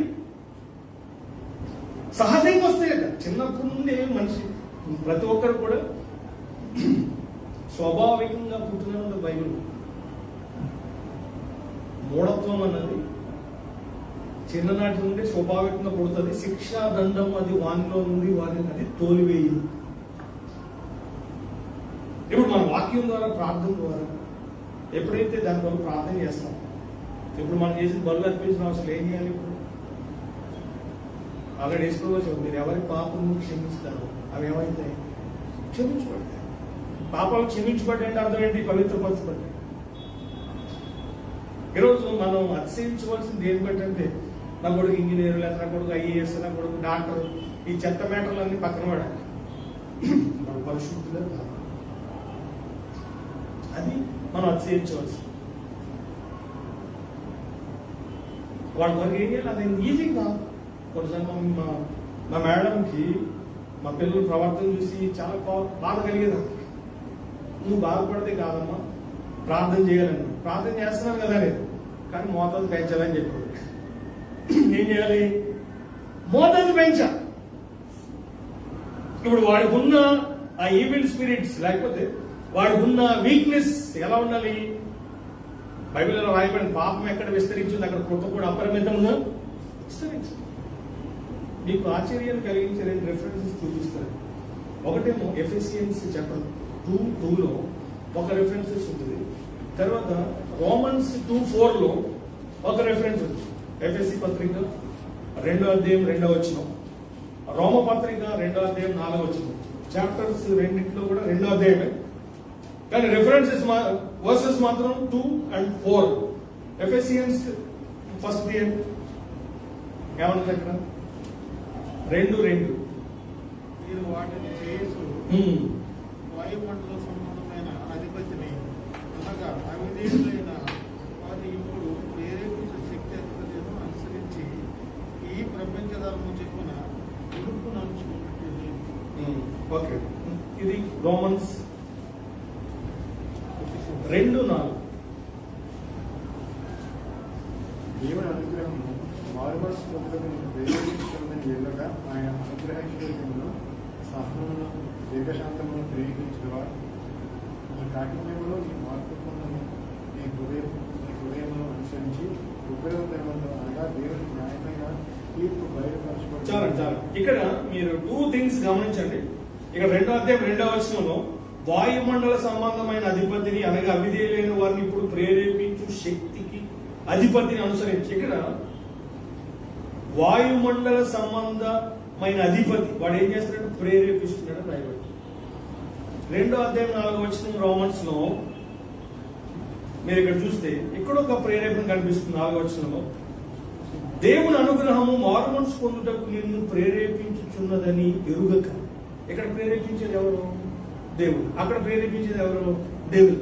సహజంగా వస్తాయి కదా. చిన్నప్పటి నుండి మనిషి ప్రతి ఒక్కరు కూడా స్వాభావికంగా పుట్టిన బైబిల్. మూఢత్వం అన్నది చిన్ననాటి నుండి స్వాభావికంగా పుడుతుంది. శిక్షా దండం అది వానిలో నుండి వారిని అది తోలివేయదు. ఇప్పుడు మన వాక్యం ద్వారా ప్రార్థన ద్వారా ఎప్పుడైతే దాని వల్ల ప్రార్థన చేస్తాం, ఇప్పుడు మనం చేసిన బలు అర్పించిన అవసరం ఏం చేయాలి? ఇప్పుడు ఆల్రెడీ వేసుకోవచ్చు. మీరు ఎవరి పాపము క్షమిస్తారు అవి ఏమైతాయి? క్షమించబడతాయి. పాపాలు క్షమించబడ్డాయంటే అర్థం ఏంటి? పవిత్రపరచబడ్డాయి. ఈరోజు మనం అతిశయించవలసింది దేని బట్టి అంటే, నా కొడుకు ఇంజనీర్, లేదా నా కొడుకు ఐఏఎస్, నా కొడుకు డాక్టర్, ఈ చెత్త మేటర్లన్నీ పక్కన పడాలి. మన పరిశుద్ధులే కాదు. అది మనం అతిశయించవలసింది. వాడు మనకి ఏం చేయాలి? అది ఈజీగా. కొన్నిసార్లు మా మేడంకి మా పిల్లల ప్రవర్తన చూసి చాలా బాధ కలిగేది. నువ్వు బాధపడితే కాదమ్మా, ప్రార్థన చేయాలని. ప్రార్థన చేస్తున్నాను కదా నేను, కానీ మోతాదు పెంచాలని చెప్పాడు. ఏం చేయాలి? మోతాదు పెంచా. ఇప్పుడు వాడికి ఉన్న ఆ ఈవిల్ స్పిరిట్స్, లేకపోతే వాడికి ఉన్న వీక్నెస్ ఎలా ఉండాలి? బైబిల్లో రాయబడిన పాపం ఎక్కడ విస్తరించింది అక్కడ కృప కూడా అపరిమితంగా విస్తరించింది. మీకు ఆశ్చర్యాన్ని కలిగించే 2 రెఫరెన్సెస్ చూపిస్తారు. ఒకటేమో ఎఫెసియన్స్ చాప్టర్ 2:2లో ఒక రెఫరెన్సెస్ ఉంటుంది. తర్వాత రోమన్స్ 2:4లో ఒక రెఫరెన్స్ ఉంది. ఎఫెసి పత్రిక 2వ అధ్యాయం 2వ వచనం, రోమ పత్రిక 2వ అధ్యాయం 4వ వచనం. చాప్టర్స్ రెండింటిలో కూడా 2వ అధ్యాయమే, కానీ రెఫరెన్సెస్ వర్సెస్ మాత్రం 2 and 4. ఎఫెసియన్స్ ఫస్ట్ అధ్యాయం ఏమన్నా అక్కడ 2:2 మీరు వాటిని చేసు వాయుమండల సంబంధమైన అధిపతిని అనగా అవిధేయులైన వారిని ఇప్పుడు ప్రేరేపించే శక్తి అధిపతిని అనుసరించి ఈ ప్రపంచ ధర్మం చెప్పున ఉడుపు నడుచుకున్నట్టు. ఓకే, ఇది రోమన్స్ 2:4. దేవుని అనుగ్రహము మారుమనసు పొందుటకు ప్రేరేపించుకున్నదని ఎల్లగా ఆయన అనుగ్రహించడంలో సహనమును దీర్ఘశాంతమును ప్రేరేపించుగా ఈ కాఠిన్యములో ఈ మార్పు పొందను నీ హృదయమును అనుసరించి ఉపయోగకరమంలో అనగా దేవుని న్యాయమైన తీర్పు బయలుపరచబడి. చాలా ఇక్కడ మీరు 2 థింగ్స్ గమనించండి. ఇక్కడ 2వ అధ్యాయం 2వ వచనంలో వాయుమండల సంబంధమైన అధిపతిని అనగా అవిధేయులైన వారిని ఇప్పుడు ప్రేరేపించు శక్తికి అధిపతిని అనుసరించి. ఇక్కడ వాయుమండల సంబంధమైన అధిపతి వాడు ఏం చేస్తున్నాడు? ప్రేరేపిస్తున్నాడు రాయబడి. 2వ అధ్యాయం 4వ వచనం రోమన్స్ లో మీరు ఇక్కడ చూస్తే ఇక్కడ ఒక ప్రేరేపణ కనిపిస్తుంది. 4వ వచనంలో దేవుని అనుగ్రహము మారుమనసు పొందుటకు నిన్ను ప్రేరేపించుచున్నదని ఎరుగక. ఇక్కడ ప్రేరేపించేది ఎవరు? దేవుడు. అక్కడ ప్రేరేపించేది ఎవరు? దేవుడు.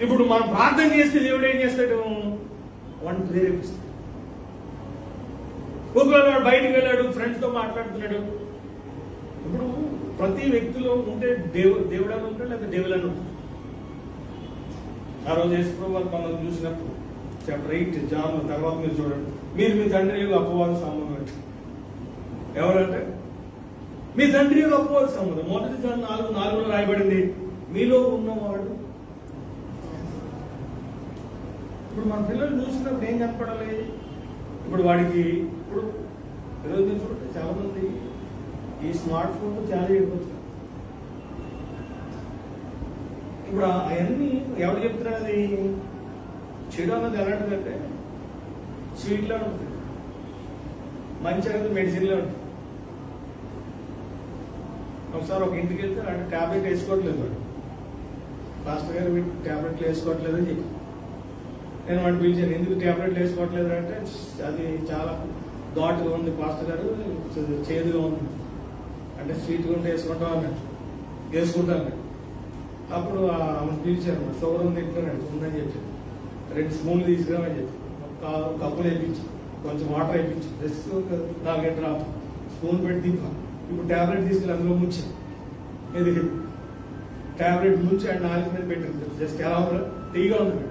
ఇప్పుడు మనం ప్రార్థన చేస్తే దేవుడు ఏం చేస్తాడు? వాడిని ప్రేరేపిస్తాడు. ఒకవేళ వాడు బయటకు వెళ్ళాడు, ఫ్రెండ్స్ తో మాట్లాడుతున్నాడు. ఇప్పుడు ప్రతి వ్యక్తిలో ఉంటే దేవుడు అని ఉంటాడు, లేకపోతే దేవుడు అని ఉంటాడు. ఆ రోజు యేసుప్రభువు వారు మనం చూసినప్పుడు చాప్టర్ 8 జాన్ తర్వాత మీరు చూడండి, మీరు మీ తండ్రి యొక్క అపవాద సంబంధం అంటే ఎవరంటే మీ తండ్రి యొక్క అపవాద సంబంధం. 1 జాన్ 4:4లో రాయబడింది, మీలో ఉన్నవాడు. ఇప్పుడు మన పిల్లలు చూసినప్పుడు ఏం కనపడాలి? ఇప్పుడు వాడికి ఇప్పుడు ఈరోజు నేను చూడండి, చాలా మంది ఈ స్మార్ట్ ఫోన్ చాలా ఎక్కువ. ఇప్పుడు అవన్నీ ఎవరు చెప్తున్నారు? అది చెడు అన్నది ఎలాంటిదంటే స్వీట్లో ఉంటుంది. మంచి అనేది మెడిసిన్లో ఉంటుంది. ఒకసారి ఒక ఇంటికి వెళ్తే అంటే ట్యాబ్లెట్ వేసుకోవట్లేదు వాడు. పాస్టర్ గారు వీటి ట్యాబ్లెట్లు వేసుకోవట్లేదు అని చెప్పి నేను వాడిని పిలిచాను. ఎందుకు ట్యాబ్లెట్లు వేసుకోవట్లేదు అంటే అది చాలా ఘాటుగా ఉంది పాస్టర్ గారు, చేదుగా ఉంది అంటే స్వీట్గా ఉంటే వేసుకుంటాం అన్నట్టు. వేసుకుంటాను. అప్పుడు ఆమె పిలిచాను, షుగర్ ఉంది తింటున్నాడు, ఉందని చెప్పి 2 స్పూన్లు తీసుకురామని చెప్పి కప్పులు వేయించి కొంచెం వాటర్ వేయించి జస్ట్ 4 డ్రాప్ స్పూన్ పెట్టి తిప్పా. ఇప్పుడు ట్యాబ్లెట్ తీసుకెళ్ళి అందులో ముంచి ఇది ట్యాబ్లెట్ ముంచి అండ్ 4 మీద పెట్టింది. జస్ట్ ఎలా ఉందో టీగా ఉంది.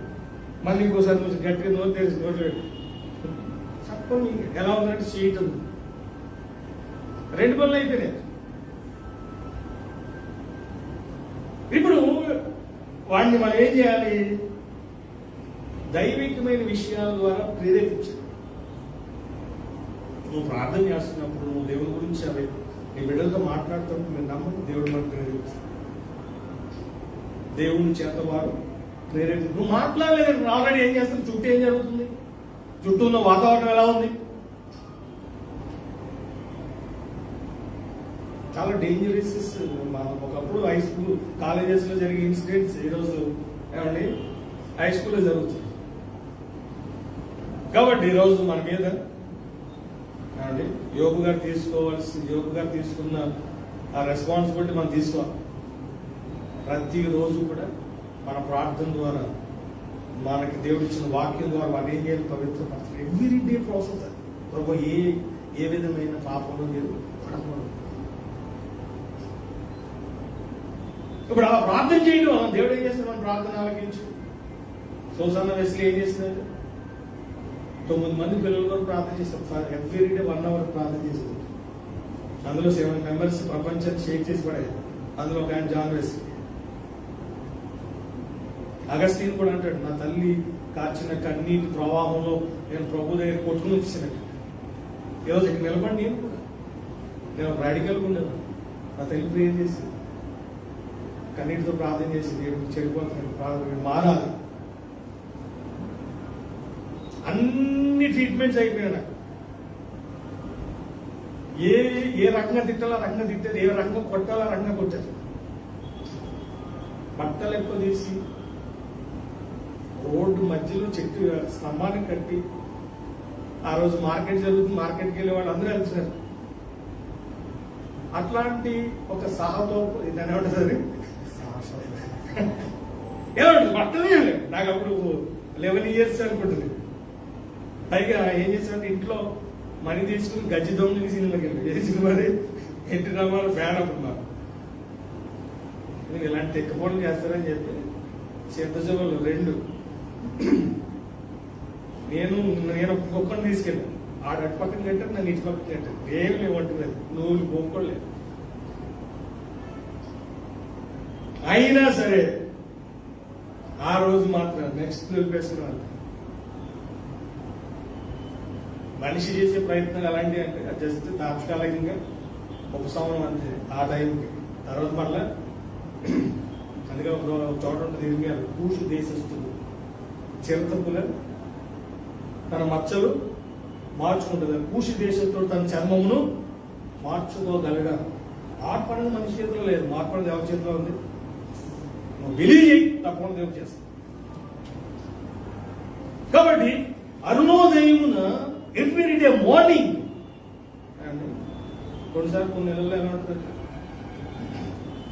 మళ్ళీ ఇంకోసారి కొంచెం గట్టిగా నోరు తెరిచి నోట్లు పెట్టి చెప్పండి ఎలా ఉందంటే స్వీట్ ఉంది. 2 పనులు అయిపోయినాయి. ఇప్పుడు వాడిని మనం ఏం చేయాలి? దైవికమైన విషయాల ద్వారా ప్రేరేపించాలి. నువ్వు ప్రార్థన చేస్తున్నప్పుడు, నువ్వు దేవుని గురించి అవి నీ బిడ్డలతో మాట్లాడుతున్నప్పుడు మీరు నమ్మకం దేవుడు మనకు ప్రేరేపిస్తాడు. దేవుని చేత వారు ప్రేరేపి నువ్వు మాట్లాడలేదు ఆల్రెడీ ఏం చేస్తావు? చుట్టూ ఏం జరుగుతుంది? చుట్టూ ఉన్న వాతావరణం ఎలా ఉంది? చాలా డేంజరస్. ఒకప్పుడు హై స్కూల్ కాలేజెస్ లో జరిగే ఇన్సిడెంట్స్ ఈరోజు ఏమండి హై స్కూల్లో జరుగుతుంది. కాబట్టి ఈరోజు మన మీద ఏమండి యోగు గారు తీసుకున్న ఆ రెస్పాన్సిబిలిటీ మనం తీసుకోవాలి. ప్రతిరోజు కూడా మన ప్రార్థన ద్వారా మనకి దేవుడు ఇచ్చిన వాక్యం ద్వారా వారు ఏం చేయాలి? పవిత్రపరచాలి. ఎవ్రీ డే ప్రాసెస్ అది. ప్రభు ఏ విధమైన పాపంలో మీరు పడకూడదు. ఇప్పుడు అలా ప్రార్థన చేయడం వల్ల దేవుడు ఏం చేస్తాడు? మన ప్రార్థన ఆలకించు. సోసన్న వెస్లీ ఏం చేస్తున్నాడు? 9 మంది పిల్లలు కూడా ప్రార్థన చేస్తారు. ఎవ్రీ డే 1 hour ప్రార్థన చేస్తారు. అందులో 7 members ప్రపంచాన్ని షేక్ చేసి పడేది. అందులో ఒక ఆయన జాన్ వెస్లీ. అగస్టీన్ కూడా అంటాడు, నా తల్లి కార్చిన కన్నీటి ప్రవాహంలో నేను ప్రభు దగ్గర కొట్టుకుని వచ్చినట్టు. ఈరోజు ఇక్కడ నిలబడి నేను రాడికల్గా ఉండేది. నా తల్లి ప్రేమ చేసి కన్నీటితో ప్రార్థన చేసి నేను చెడిపోతున్నాను, ప్రార్థన మారాలి. అన్ని ట్రీట్మెంట్స్ అయిపోయాయి నాకు. ఏ రకంగా తిట్టాలో ఆ రకంగా తిట్టారు, ఏ రకంగా కొట్టాలో ఆ రకంగా కొట్టారు. బట్టలు ఎక్కువ తీసి రోడ్డు మధ్యలో చెట్టు స్తంభానికి కట్టి, ఆ రోజు మార్కెట్ జరుగుతుంది, మార్కెట్కి వెళ్ళే వాళ్ళు అందరూ వెళ్తున్నారు. అట్లాంటి ఒక సాహతో దాన్ని ఏమంటుంది? ఏమంటుంది? బట్టలే లేదు నాకు. అప్పుడు 11 years అనుకుంటుంది. పైగా ఏం చేశానంటే ఇంట్లో మనీ తీసుకుని గజ్జి దొంగని సినిమాకి వెళ్ళి ఏ సినిమాది ఎన్టీ రామారావు ఫ్యాన్ అనుకున్నాను. నేను ఇలాంటి తెక్కపోవడం చేస్తారని చెప్పి చింతజోలు 2 నేను ఒక్కొక్కరిని తీసుకెళ్ళాను. ఆడ అటు పక్కన కట్టారు, నన్ను ఇటు పక్కన కట్టారు. ఏం లేవంటున్నారు, నువ్వు పోసుకోలేదు. అయినా సరే ఆ రోజు మాత్రం నెక్స్ట్ నిలిపేసిన వాళ్ళు మనిషి చేసే ప్రయత్నాలు అలాంటివి అంటే జస్ట్ తాత్కాలికంగా ఉపశమనం అంతే ఆ టైంకి. తర్వాత మళ్ళా అందుకే ఒక చోట ఉంటుంది ఇరిగారు, కూషు దేశస్తులు చిరతపుల తన మచ్చలు మార్చుకుంటుంది. కూషి దేశస్తుడు తన చర్మమును మార్చుకోగలగా. మార్పు అనేది మనిషి చేతిలో లేదు, మార్పు అనేది ఎవరి చేతిలో ఉంది? నువ్వు బిలీవ్ చేయి, తప్పకుండా దేవుడు చేస్తావు. కాబట్టి అరుణోదయమున ఎవ్రీ డే మార్నింగ్ కొన్నిసార్లు కొన్ని నెలల్లో ఎలా ఉంటుంది,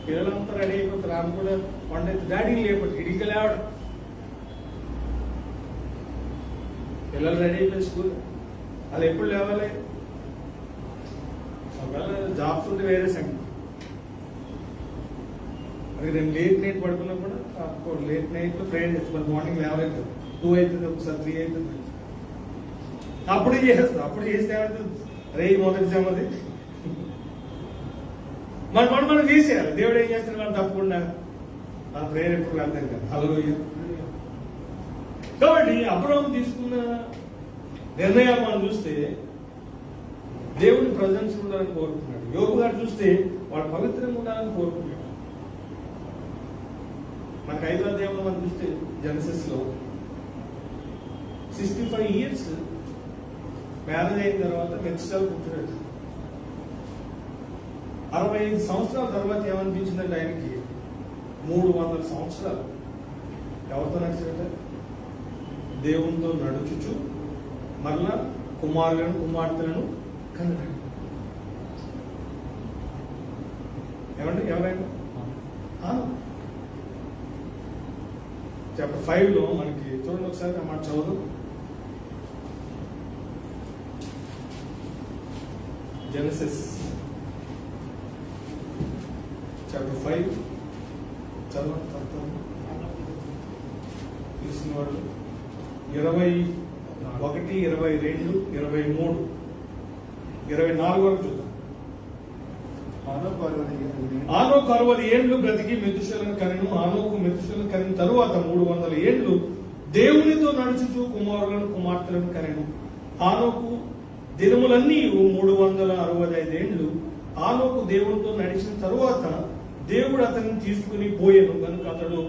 పిల్లలంతా రెడీ అయిపోతారు. ఆమె కూడా వంట అయితే డాడీ లేకపోతే ఇడికి లేవడం. పిల్లలు రెడీ అయిపోయి స్కూల్ అలా ఎప్పుడు లేవాలి? ఒకవేళ జాబ్స్ ఉంటే వేరే సంగతి. అది నేను లేట్ నైట్ పడుకున్నప్పుడు లేట్ నైట్ లో ప్రేయర్ చేస్తాను. మార్నింగ్ లేవలేదు, 2 అవుతుంది, ఒకసారి 3 అవుతుంది. అప్పుడు చేస్తాను. అప్పుడు చేస్తే ఏమవుతుంది? రే మొదటి సమది మనం తీసేయాలి. దేవుడు ఏం చేస్తాడు? మనం తప్పకుండా ఆ ప్రేయర్ ఎప్పుడు అర్థం కాదు. హల్లెలూయా. కాబట్టి అబ్రహాము తీసుకున్న నిర్ణయాలు మనం చూస్తే దేవుని ప్రజెన్స్ ఉండాలని కోరుకున్నాడు. యోబు గారు చూస్తే వాడు పవిత్రంగా ఉండాలని కోరుకున్నాడు. మనకు 5వ అధ్యాయంలో మనం చూస్తే జెనసిస్ లో 65 years మ్యారేజ్ అయిన తర్వాత మెత్తుసాలు పుట్టినట్టు 65 సంవత్సరాల తర్వాత ఏమనిపించిందంటే ఆయనకి 300 సంవత్సరాలు ఎవరితో నడిచినట్ట? దేవునితో నడుచుచు మరలా కుమారులను కుమార్తెలను కన్నాడు. ఏమండి ఎవరైనా చాప్టర్ 5లో మనకి చూడండి ఒకసారి ఆ మాట చదువు. జెనసిస్ చాప్టర్ 5 చదవండి. తెలిసిన వాళ్ళు 21, 22, 23, 24 వరకు చూద్దాం. ఆనోకు 60 ఏళ్ళు బ్రతికి మెతుషలను కనెను. ఆనోకు మెతుషలను కనిన తరువాత 300 ఏళ్ళు దేవునితో నడుచుచు కుమారులను కుమార్తెలను కనెను. ఆనోకు దినములన్నీ 365 ఏళ్ళు. ఆనోకు దేవునితో నడిచిన తరువాత దేవుడు అతన్ని తీసుకుని పోయాను కనుక అతడు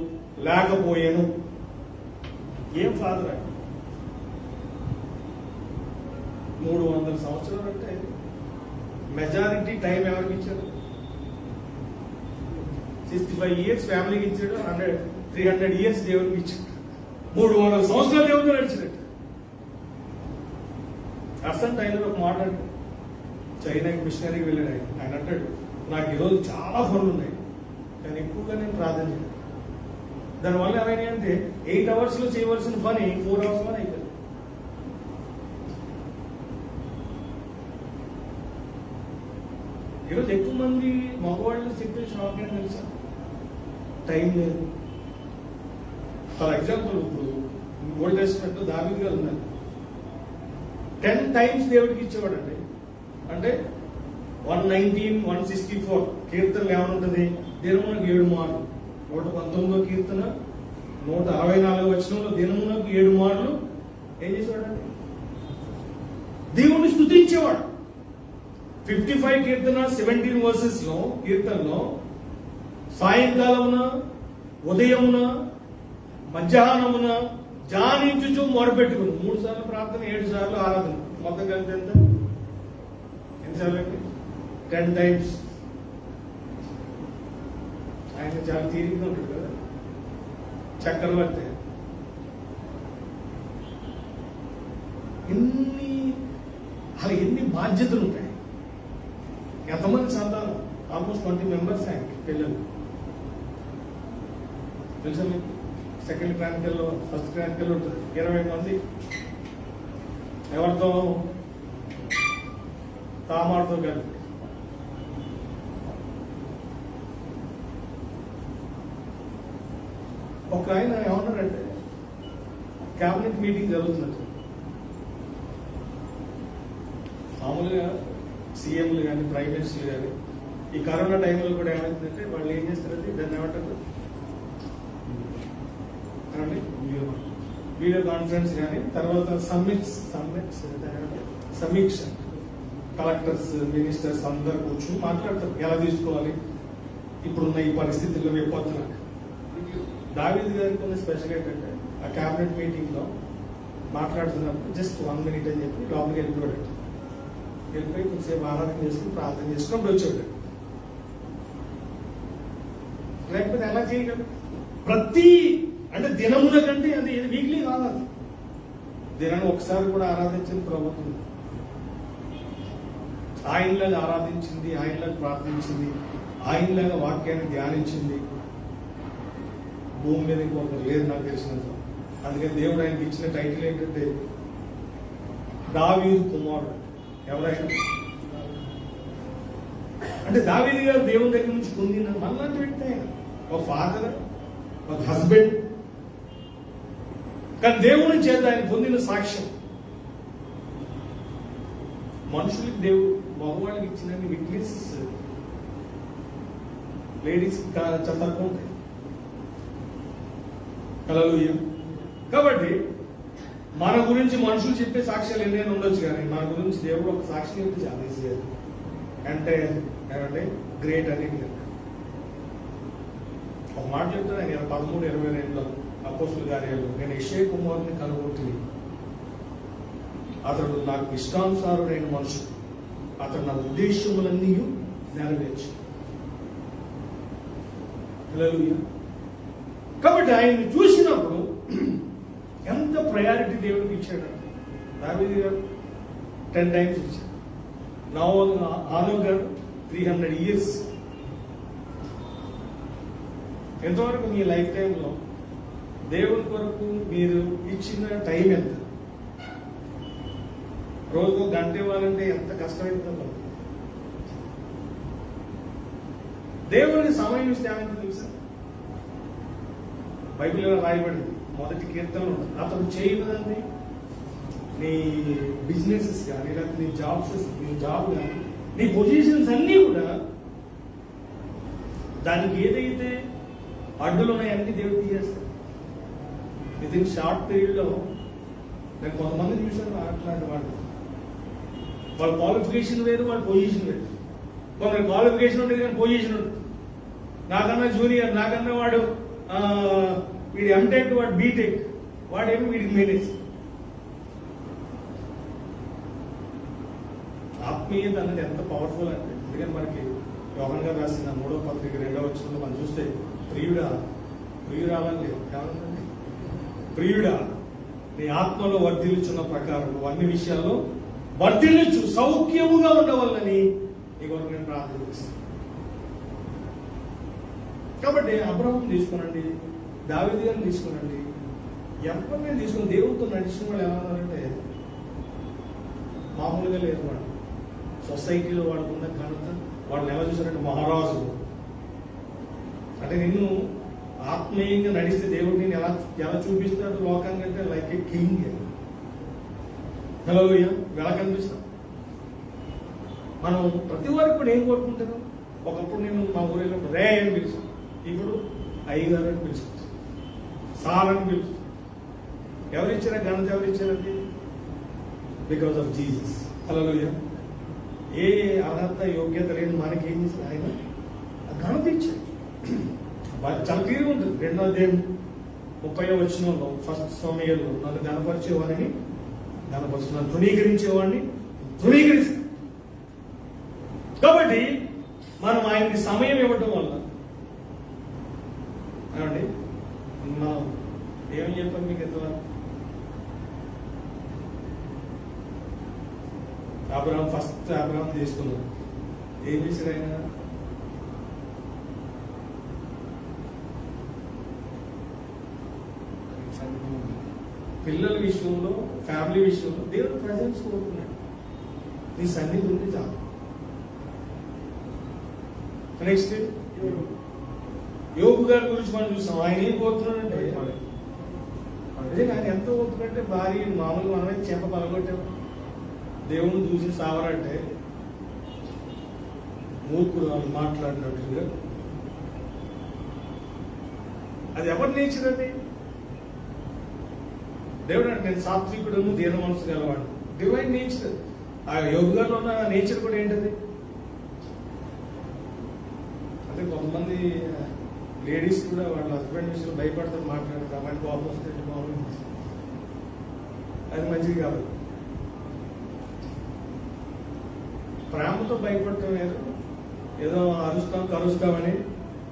లేకపోయాను. ఏం ఫాదర్ ఆయన 300 సంవత్సరాలు అంటే మెజారిటీ టైం ఎవరికి ఇచ్చాడు? 65 ఇయర్స్ ఫ్యామిలీకి ఇచ్చాడు. 300 ఇయర్స్ దేవునికి ఇచ్చాడు. 300 సంవత్సరాలు దేవుడితో నడిచినట్టు. అసంట్ ఆయన ఒక మాట చైనాకి మిషనరీకి వెళ్ళాడు. ఆయన అంటాడు, నాకు ఈరోజు చాలా పనులు ఉన్నాయి కానీ ఎక్కువగా నేను ప్రార్థన చేయను. దానివల్ల ఏమైనా అంటే 8 అవర్స్ లో చేయవలసిన పని 4 అవర్స్ లో అయిపోయింది. ఈరోజు ఎక్కువ మంది మగవాళ్ళు చెప్పే షాక్ ఏంటి తెలుసా? టైం లేదు. ఫర్ ఎగ్జాంపుల్ ఇప్పుడు ఓల్డ్ టెస్ట్మెంట్ దావీదు గారు ఉన్నారు. 10 times దేవుడికి ఇచ్చేవాడండి. అంటే 119, 164 కీర్తనలు ఏమనుంటది? దినమునకు 7 మార్లు. 119 కీర్తన 164 వచనంలో దినమునకు 7 మార్లు ఏం చేసేవాడండి? దేవుణ్ణి స్తుతించేవాడు. 55 కీర్తన 17 వర్సెస్ లో కీర్తనలో సాయంకాలమున, ఉదయమున, మధ్యాహ్నమున జానించుచు మొరపెట్టుకుని 3 సార్లు ప్రార్థన, 7 సార్లు ఆరాధన. మొత్తం కలిపి ఎంత? ఎన్నిసార్లు అండి? 10 times. ఆయన చాలా తీరిగ్గా ఉంటాడు కదా, చక్రవర్తి. ఎన్ని బాధ్యతలు ఉంటాయి. ఎంతమంది సంతానం? ఆల్మోస్ట్ 20 members ఆయనకి పిల్లలు. తెలుసా మీకు? సెకండ్ క్రానికల్లో, ఫస్ట్ క్రానికల్లో ఉంటుంది 20 మంది. ఎవరితో? తామార్తో కలిపి. ఒక ఆయన ఏమన్నారంటే, క్యాబినెట్ మీటింగ్ జరుగుతున్నట్టు. మామూలుగా సీఎంలు కానీ ప్రైమ్ మినిస్టర్లు కానీ ఈ కరోనా టైంలో కూడా ఏమైందంటే వాళ్ళు ఏం చేస్తారంటే దాన్ని ఏమంటారు, వీడియో కాన్ఫరెన్స్ కానీ తర్వాత సమీక్ష కలెక్టర్స్, మినిస్టర్స్ అందరు కూర్చొని మాట్లాడతారు ఎలా తీసుకోవాలి ఇప్పుడున్న ఈ పరిస్థితుల్లో విపత్తులు. దావీదు గారికి ఉన్న స్పెషల్ ఏంటంటే ఆ క్యాబినెట్ మీటింగ్ లో మాట్లాడుతున్నప్పుడు జస్ట్ 1 minute అని చెప్పి లోపలికి వెళ్ళిపోయాడు. వెళ్ళిపోయి కొంచెంసేపు ఆరాధన చేసుకుని ప్రార్థన చేసుకున్నప్పుడు వచ్చాడు. లేకపోతే ఎలా చేయగలరు? ప్రతి అంటే దినముల కంటే అది వీక్లీ కాదు, దినాన్ని ఒకసారి కూడా ఆరాధించింది ప్రభుత్వం. ఆయనలాగా ఆరాధించింది, ఆయనలాగా ప్రార్థించింది, ఆయనలాగా వాక్యాన్ని ధ్యానించింది భూమి మీద ఇంకొకరు లేదు నాకు తెలిసినంత. అందుకని దేవుడు ఆయనకి ఇచ్చిన టైటిల్ ఏంటంటే దావీదు కుమారుడు. ఎవరైనా అంటే దావీదు గారు దేవుని దగ్గర నుంచి పొందిన మనలాంటి వ్యక్తి ఆయన. ఒక ఫాదర్, ఒక హస్బెండ్, కానీ దేవుని చేత ఆయన పొందిన సాక్ష్యం. మనుషులకి దేవుడు మగవాళ్ళకి ఇచ్చిన విట్నెసెస్ లేడీస్ చాలా తక్కువ ఉంటాయి. హల్లెలూయా. కాబట్టి మన గురించి మనుషులు చెప్పే సాక్ష్యాలు ఎన్నైనా ఉండొచ్చు, కానీ మన గురించి దేవుడు ఒక సాక్ష్యం చెప్తే చాలా ఈజీ. అంటే ఏమంటే గ్రేట్ అని ఒక మాట చెప్తాను. ఆయన 13:22 అపోస్తుల కార్యాలు, నేను యెషయా కుమారుని కనుగొంటిని, అతడు నాకు ఇష్టానుసారుడైన మనుషుడు, అతడు నా ఉద్దేశములన్నీ నెరవేర్చు. హల్లెలూయా. కాబట్టి ఆయన్ని చూసినప్పుడు ఎంత ప్రయారిటీ దేవుడికి ఇచ్చాడంటే, దావీదు గారు 10 times ఇచ్చాడు. ఆనోక్ గారు 300 years. ఎంతవరకు మీ లైఫ్ టైంలో దేవుని కొరకు మీరు ఇచ్చిన టైం ఎంత? రోజుకు గంట ఇవ్వాలంటే ఎంత కష్టమైందో. దేవుడికి సమయం ఇస్తే ఏమైంది తెలుసా? బైబిల్లో రాయబడింది, మొదటి కీర్తనలో అతను చేయనిదండి నీ బిజినెసెస్ కానీ, లేకపోతే నీ జాబ్ కానీ, నీ పొజిషన్స్ అన్నీ కూడా దానికి ఏదైతే అడ్డులు ఉన్నాయన్నీ దేవుడు తీయేస్తాడు. విత్ ఇన్ షార్ట్ పీరియడ్లో నేను కొంతమంది చూశాను అట్లాంటి వాళ్ళు. వాళ్ళ క్వాలిఫికేషన్ వేరు, వాళ్ళ పొజిషన్ వేరు. కొందరు క్వాలిఫికేషన్ ఉండేది కానీ పొజిషన్ ఉంటుంది. నాకన్నా జూనియర్, నాకన్నా వాడు వీడి ఎంటెక్, వాడు బీటెక్, వాడేమో వీడికి మేనేజ్. ఆత్మీయత అనేది ఎంత పవర్ఫుల్ అంటే, ఎందుకంటే మనకి యోహన్ గారు రాసిన 3వ పత్రిక 2వ వచనంలో మనం చూస్తే ప్రియురాలని లేదు, ఏమన్నా ప్రియుడా నీ ఆత్మలో వర్ధిల్లుచున్న ప్రకారం అన్ని విషయాల్లో వర్ధిల్లుచు సౌఖ్యముగా ఉండవాలని నీ కొరకు నేను ప్రార్థన చేస్తాను. కాబట్టి అబ్రహాం తీసుకునండి, దావీదు గారిని తీసుకునండి, ఎవరిని తీసుకుని దేవుడితో నడిచిన వాళ్ళు ఎలా ఉన్నారంటే మామూలుగా లేదు. వాడు సొసైటీలో వాడుకున్న ఘనత, వాళ్ళని ఎలా చూసారంటే మహారాజు. అంటే నిన్ను ఆత్మీయంగా నడిస్తే దేవుడు నేను ఎలా చూపిస్తాడు లోకానికి అంటే లైక్ ఏ కింగ్. హల్లెలూయా. ఎలా కనిపిస్తాం మనం? ప్రతి వారికి కూడా ఏం కోరుకుంటాను? ఒకప్పుడు నేను మా ఊరిలో రే అని పిలుస్తాను, ఇప్పుడు అయ్యగారు అని పిలుస్తాను, సార్ అని పిలుస్తాను. ఎవరిచ్చారా ఘనత? ఎవరిచ్చారండి? Because of Jesus. హల్లెలూయా. ఏ అర్హత యోగ్యత లేని మనకేం చేసిన ఆయన ఘనత ఇచ్చాడు. చాలా క్లియర్గా ఉంటుంది. 2వ అధ్యాయం 30వ వచనంలో, ఫస్ట్ సమయంలో నన్ను ఘనపరిచేవాడిని ఘనపరుస్తున్నాను, తృణీకరించేవాడిని తృణీకరిస్తాను. కాబట్టి మనం ఆయనకి సమయం ఇవ్వటం వల్ల ఏమండి మనం ఏమని చెప్పాం మీకు ఎంతవరకు? అబ్రహాం తీసుకున్నాం. ఏం చేశారు ఆయన? పిల్లల విషయంలో, ఫ్యామిలీ విషయంలో దేవుడు ప్రజెన్స్ కోరుకున్నాడు. నీ సన్నిధి ఉంది చాలు. నెక్స్ట్ యోగు గారి గురించి మనం చూసాం. ఆయన ఏం కోరుతున్నాడంటే, అదే ఆయన ఎంత కోరుతుందంటే భార్య మామూలుగా మనమే చెంప పలగొట్టాము, దేవుని చూసి సావరంటే మూర్ఖుడు వాళ్ళు మాట్లాడినట్టుగా. అది ఎవరి నేచర్ అండి? దేవుడు అంటే నేను సాత్వికుడును దీన మనసు గలవాడు, డివైన్ నేచర్. ఆ యోగుగాలో ఉన్న నేచర్ కూడా ఏంటది? అంటే కొంతమంది లేడీస్ కూడా వాళ్ళ హస్బెండ్ విషయంలో భయపడతారు, మాట్లాడతారు, అమ్మాయి కోపం వస్తే అది మంచిది కాదు. ప్రేమతో భయపడటం లేదు, ఏదో కరుస్తామని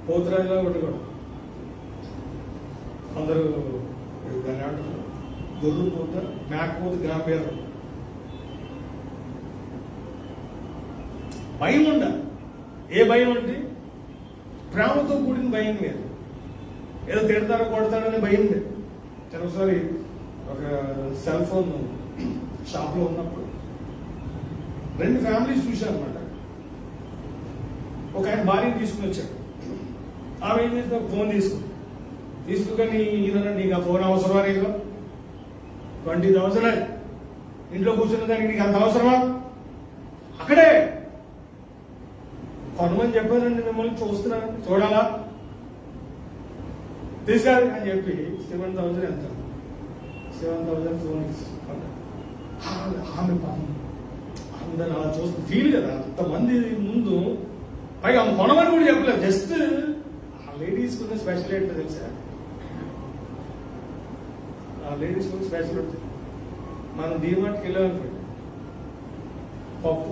పోతురాజులా ఉండకూడదు. అందరూ దాన్ని ఏమంటారు, గొర్రె పూత మేకపోతే గాంభీరం. భయం ఉండాలి. ఏ భయం అంటే ప్రేమతో కూడిన భయం లేదు, ఏదో తిడతారో కొడతారనే భయం లేదు. ఒకసారి ఒక సెల్ ఫోన్ షాప్లో ఉన్నప్పుడు 2 ఫ్యామిలీస్ చూశాను అనమాట. ఒక ఆయన భార్యని తీసుకుని వచ్చాడు. ఆమె ఏం చేసిన ఫోన్ తీసుకుని ఈయన నీకు ఆ ఫోన్ అవసరమా? నీకు 20,000 ఇంట్లో కూర్చున్న దానికి నీకు అంత అవసరమా? అక్కడే కొనమని చెప్పానండి, మిమ్మల్ని చూస్తున్నాను, చూడాలా, తీసుకురాలి అని చెప్పి 7,000 ఎంత 7,000 ఫోన్ ఆమె అందరు అలా చూస్తే ఫీల్ కదా. అంతమంది ముందు పైగా ఆమె కొనమని కూడా చెప్పలేదు. జస్ట్ ఆ లేడీస్ కున్న స్పెషల్ ఏంటో తెలుసా? ఆ లేడీస్ కున్న స్పెషల్ ఉంటుంది. మనం డీమార్ట్కి వెళ్ళామనుకోండి, పప్పు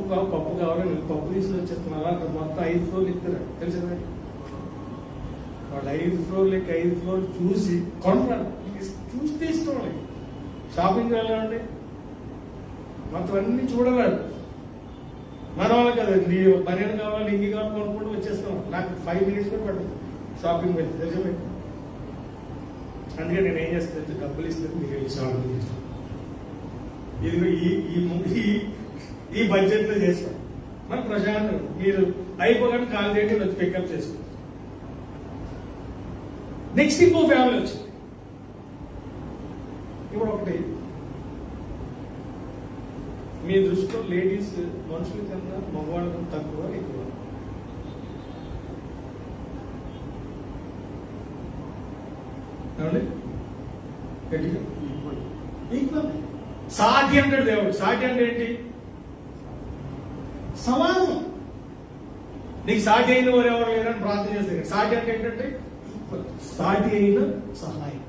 కావాలని పప్పు తీసుకుని వచ్చేస్తున్నాం. అలా మొత్తం 5 ఫ్లోర్లు ఎక్కుతారు, తెలిసిందా? వాళ్ళు 5 ఫ్లోర్లు ఎక్కి 5 ఫ్లోర్లు చూసి కొనరాడు, చూస్తే ఇష్టం వాళ్ళకి. షాపింగ్కి వెళ్ళాలంటే మొత్తం అన్ని చూడలేడు. మన వాళ్ళకి కదా, నీ బనియన్ కావాలి, ఇంగి కావాలి కొనుక్కుంటూ వచ్చేస్తాం. నాకు 5 మినిట్స్ కూడా పడుతుంది షాపింగ్ వెళ్తే, తెలిసిన. అందుకే నేను ఏం చేస్తాను, డబ్బులు ఇస్తాను, మీకు వెళ్ళి షాపింగ్ చేస్తాను. ఇది ఈ బడ్జెట్లో చేస్తాం. మన ప్రశాంతం, మీరు అయిపోగానే కాల్ చేయండి, వచ్చి పికప్ చేసుకోండి. నెక్స్ట్ ఇంకో ఫ్యామిలీ వచ్చింది. ఇప్పుడు ఒకటి, మీ దృష్టిలో లేడీస్ మనుషుల కన్నా మగవాళ్ళ కన్నా తక్కువ ఎక్కువ? ఈక్వల్. సాటి అంటాడు దేవుడు. సాటి అంటే ఏంటి? సమానం. నీకు సాటి అయిన వారు ఎవరు లేరని ప్రార్థన చేస్తారు. సాటి అంటే ఏంటంటే సాటి అయిన సహాయం.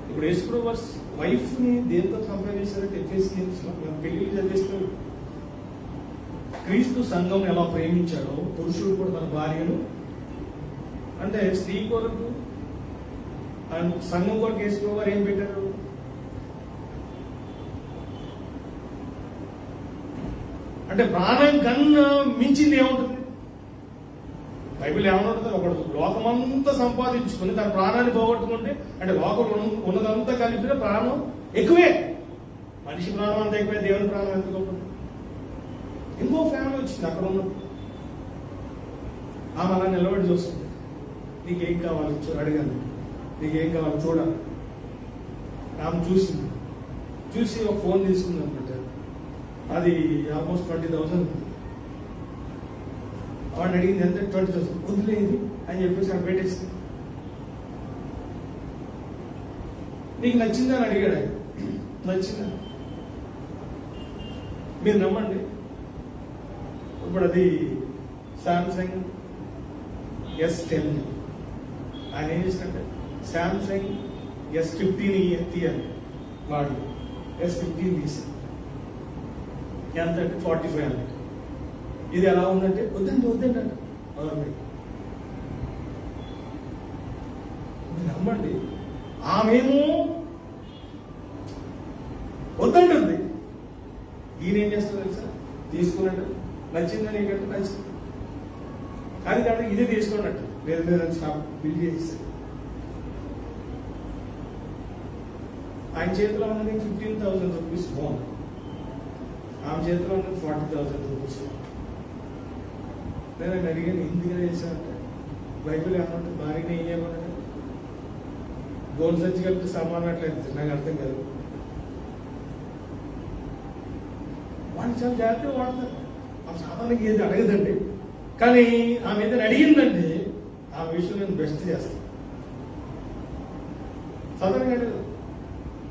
ఇప్పుడు యేసుప్రభు వైఫ్ ని దేంతో కంపేర్ చేశారంటే ఎఫెసియన్స్ లో మేము పెళ్లి చదివిస్తాం. క్రీస్తు సంఘం ఎలా ప్రేమించాడో పురుషుడు కూడా తన భార్యను, అంటే స్త్రీ కొరకు సంఘం కొరకు యేసుప్రభు వారు ఏం పెట్టారు? అంటే ప్రాణం కన్నా మించింది ఏముంటుంది? బైబిల్ ఏమనుంటుంది? ఒకడు లోకమంతా సంపాదించుకుని తన ప్రాణాన్ని పోగొట్టుకుంటే, అంటే లోకం ఉన్నదంతా కలిపిన ప్రాణం ఎక్కువే. మనిషి ప్రాణం అంతా ఎక్కువే, దేవుని ప్రాణం ఎంత గొప్ప. ఇంకో ఫ్యామిలీ వచ్చింది అక్కడ ఉన్నప్పుడు. ఆమె అలా నిలబడి చూస్తుంది. నీకేం కావాలి అడిగాను, నీకేం కావాలి చూడాలి. ఆమె చూసింది, చూసి ఒక ఫోన్ తీసుకుంది అనమాట. అది ఆల్మోస్ట్ 20,000. వాడిని అడిగింది ఎంత? 20,000. వదిలేదు అని చెప్పేసి ఆమె పెట్టేసి, నీకు నచ్చిందా అని అడిగాడు ఆయన. నచ్చిందా? మీరు నమ్మండి, ఇప్పుడు అది శాంసంగ్ S10. ఆయన ఏం చేసినట్టే శాంసంగ్ S15 తీయాలి, వాడు S15 తీసి ఎంత అంటే 4500. ఇది ఎలా ఉందంటే వద్దండి వద్దండి నమ్మండి. ఆమెమో వద్దంటుంది, ఈయన ఏం చేస్తారు తెలుసా? తీసుకున్నట్టు నచ్చిందని ఏంటంటే నచ్చింది, కానీ కాబట్టి ఇదే తీసుకున్నట్టు వేరే వేరే షాప్ బిల్ చేసేసారు. ఆయన చేతిలో ఉన్నది 15,000 రూపీస్ ఫోన్, ఆమె చేతిలో ఉన్నది 40,000 రూపీస్ ఫోన్. నేను ఆయన అడిగాను, ఎందుకని చేశానంటే బైబిల్ ఏమంటే భార్యని ఏం చేయమన్నా గోల్ సంచి కలిపి సమానం అట్లేదు. నాకు అర్థం కాదు. వాడిని చాలా జాగ్రత్తగా వాడతారు. ఆ సాధారణంగా ఏది అడగదండి, కానీ ఆమె ఏదైనా అడిగిందంటే ఆ విషయం నేను బెస్ట్ చేస్తాను. సాధారణంగా అడగదు.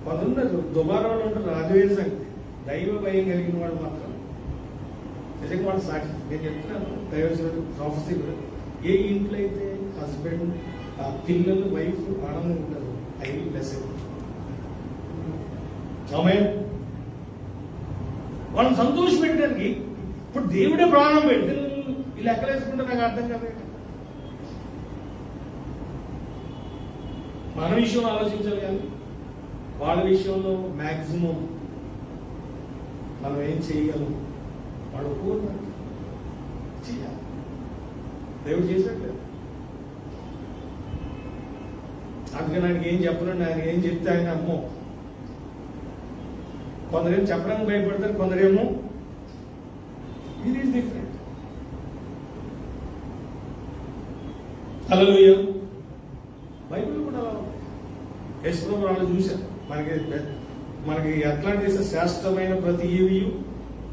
కొందరు దుబారా వాళ్ళు ఉంటారు, రాజవేద సంగతి. దైవ భయం కలిగిన వాళ్ళు మాత్రం నిజంగా వాళ్ళు సాక్షి. నేను చెప్తున్నాను, దైవజనుడు ప్రాఫెసీ కూడా, ఏ ఇంట్లో అయితే హస్బెండ్, ఆ పిల్లలు, వైఫ్ ఆనందంగా ఉంటారు, ఐ బ్లెస్ ఆమె వాళ్ళని సంతోష పెట్టడానికి. ఇప్పుడు దేవుడే ప్రాణం పెట్టి వీళ్ళు ఎక్కలేసుకుంటే నాకు అర్థం కాదు. మన విషయంలో ఆలోచించాలి, కానీ వాళ్ళ విషయంలో మ్యాక్సిమం మనం ఏం చేయగలం వాడు ఒప్పుకోరు చేయాలి. దేవుడు చేసినట్లేదు. అందుకని ఆయనకి ఏం చెప్పనండి, ఆయన ఏం చెప్తే ఆయన అమ్మో. కొందరేమో చెప్పడానికి భయపడతారు, కొందరేమో it is different. Hallelujah. Bible కూడా అలా యేసుప్రభు వాళ్ళు చూశారు. మనకి ఎట్లా చేసే శ్రేష్టమైన ప్రతి ఈవియు,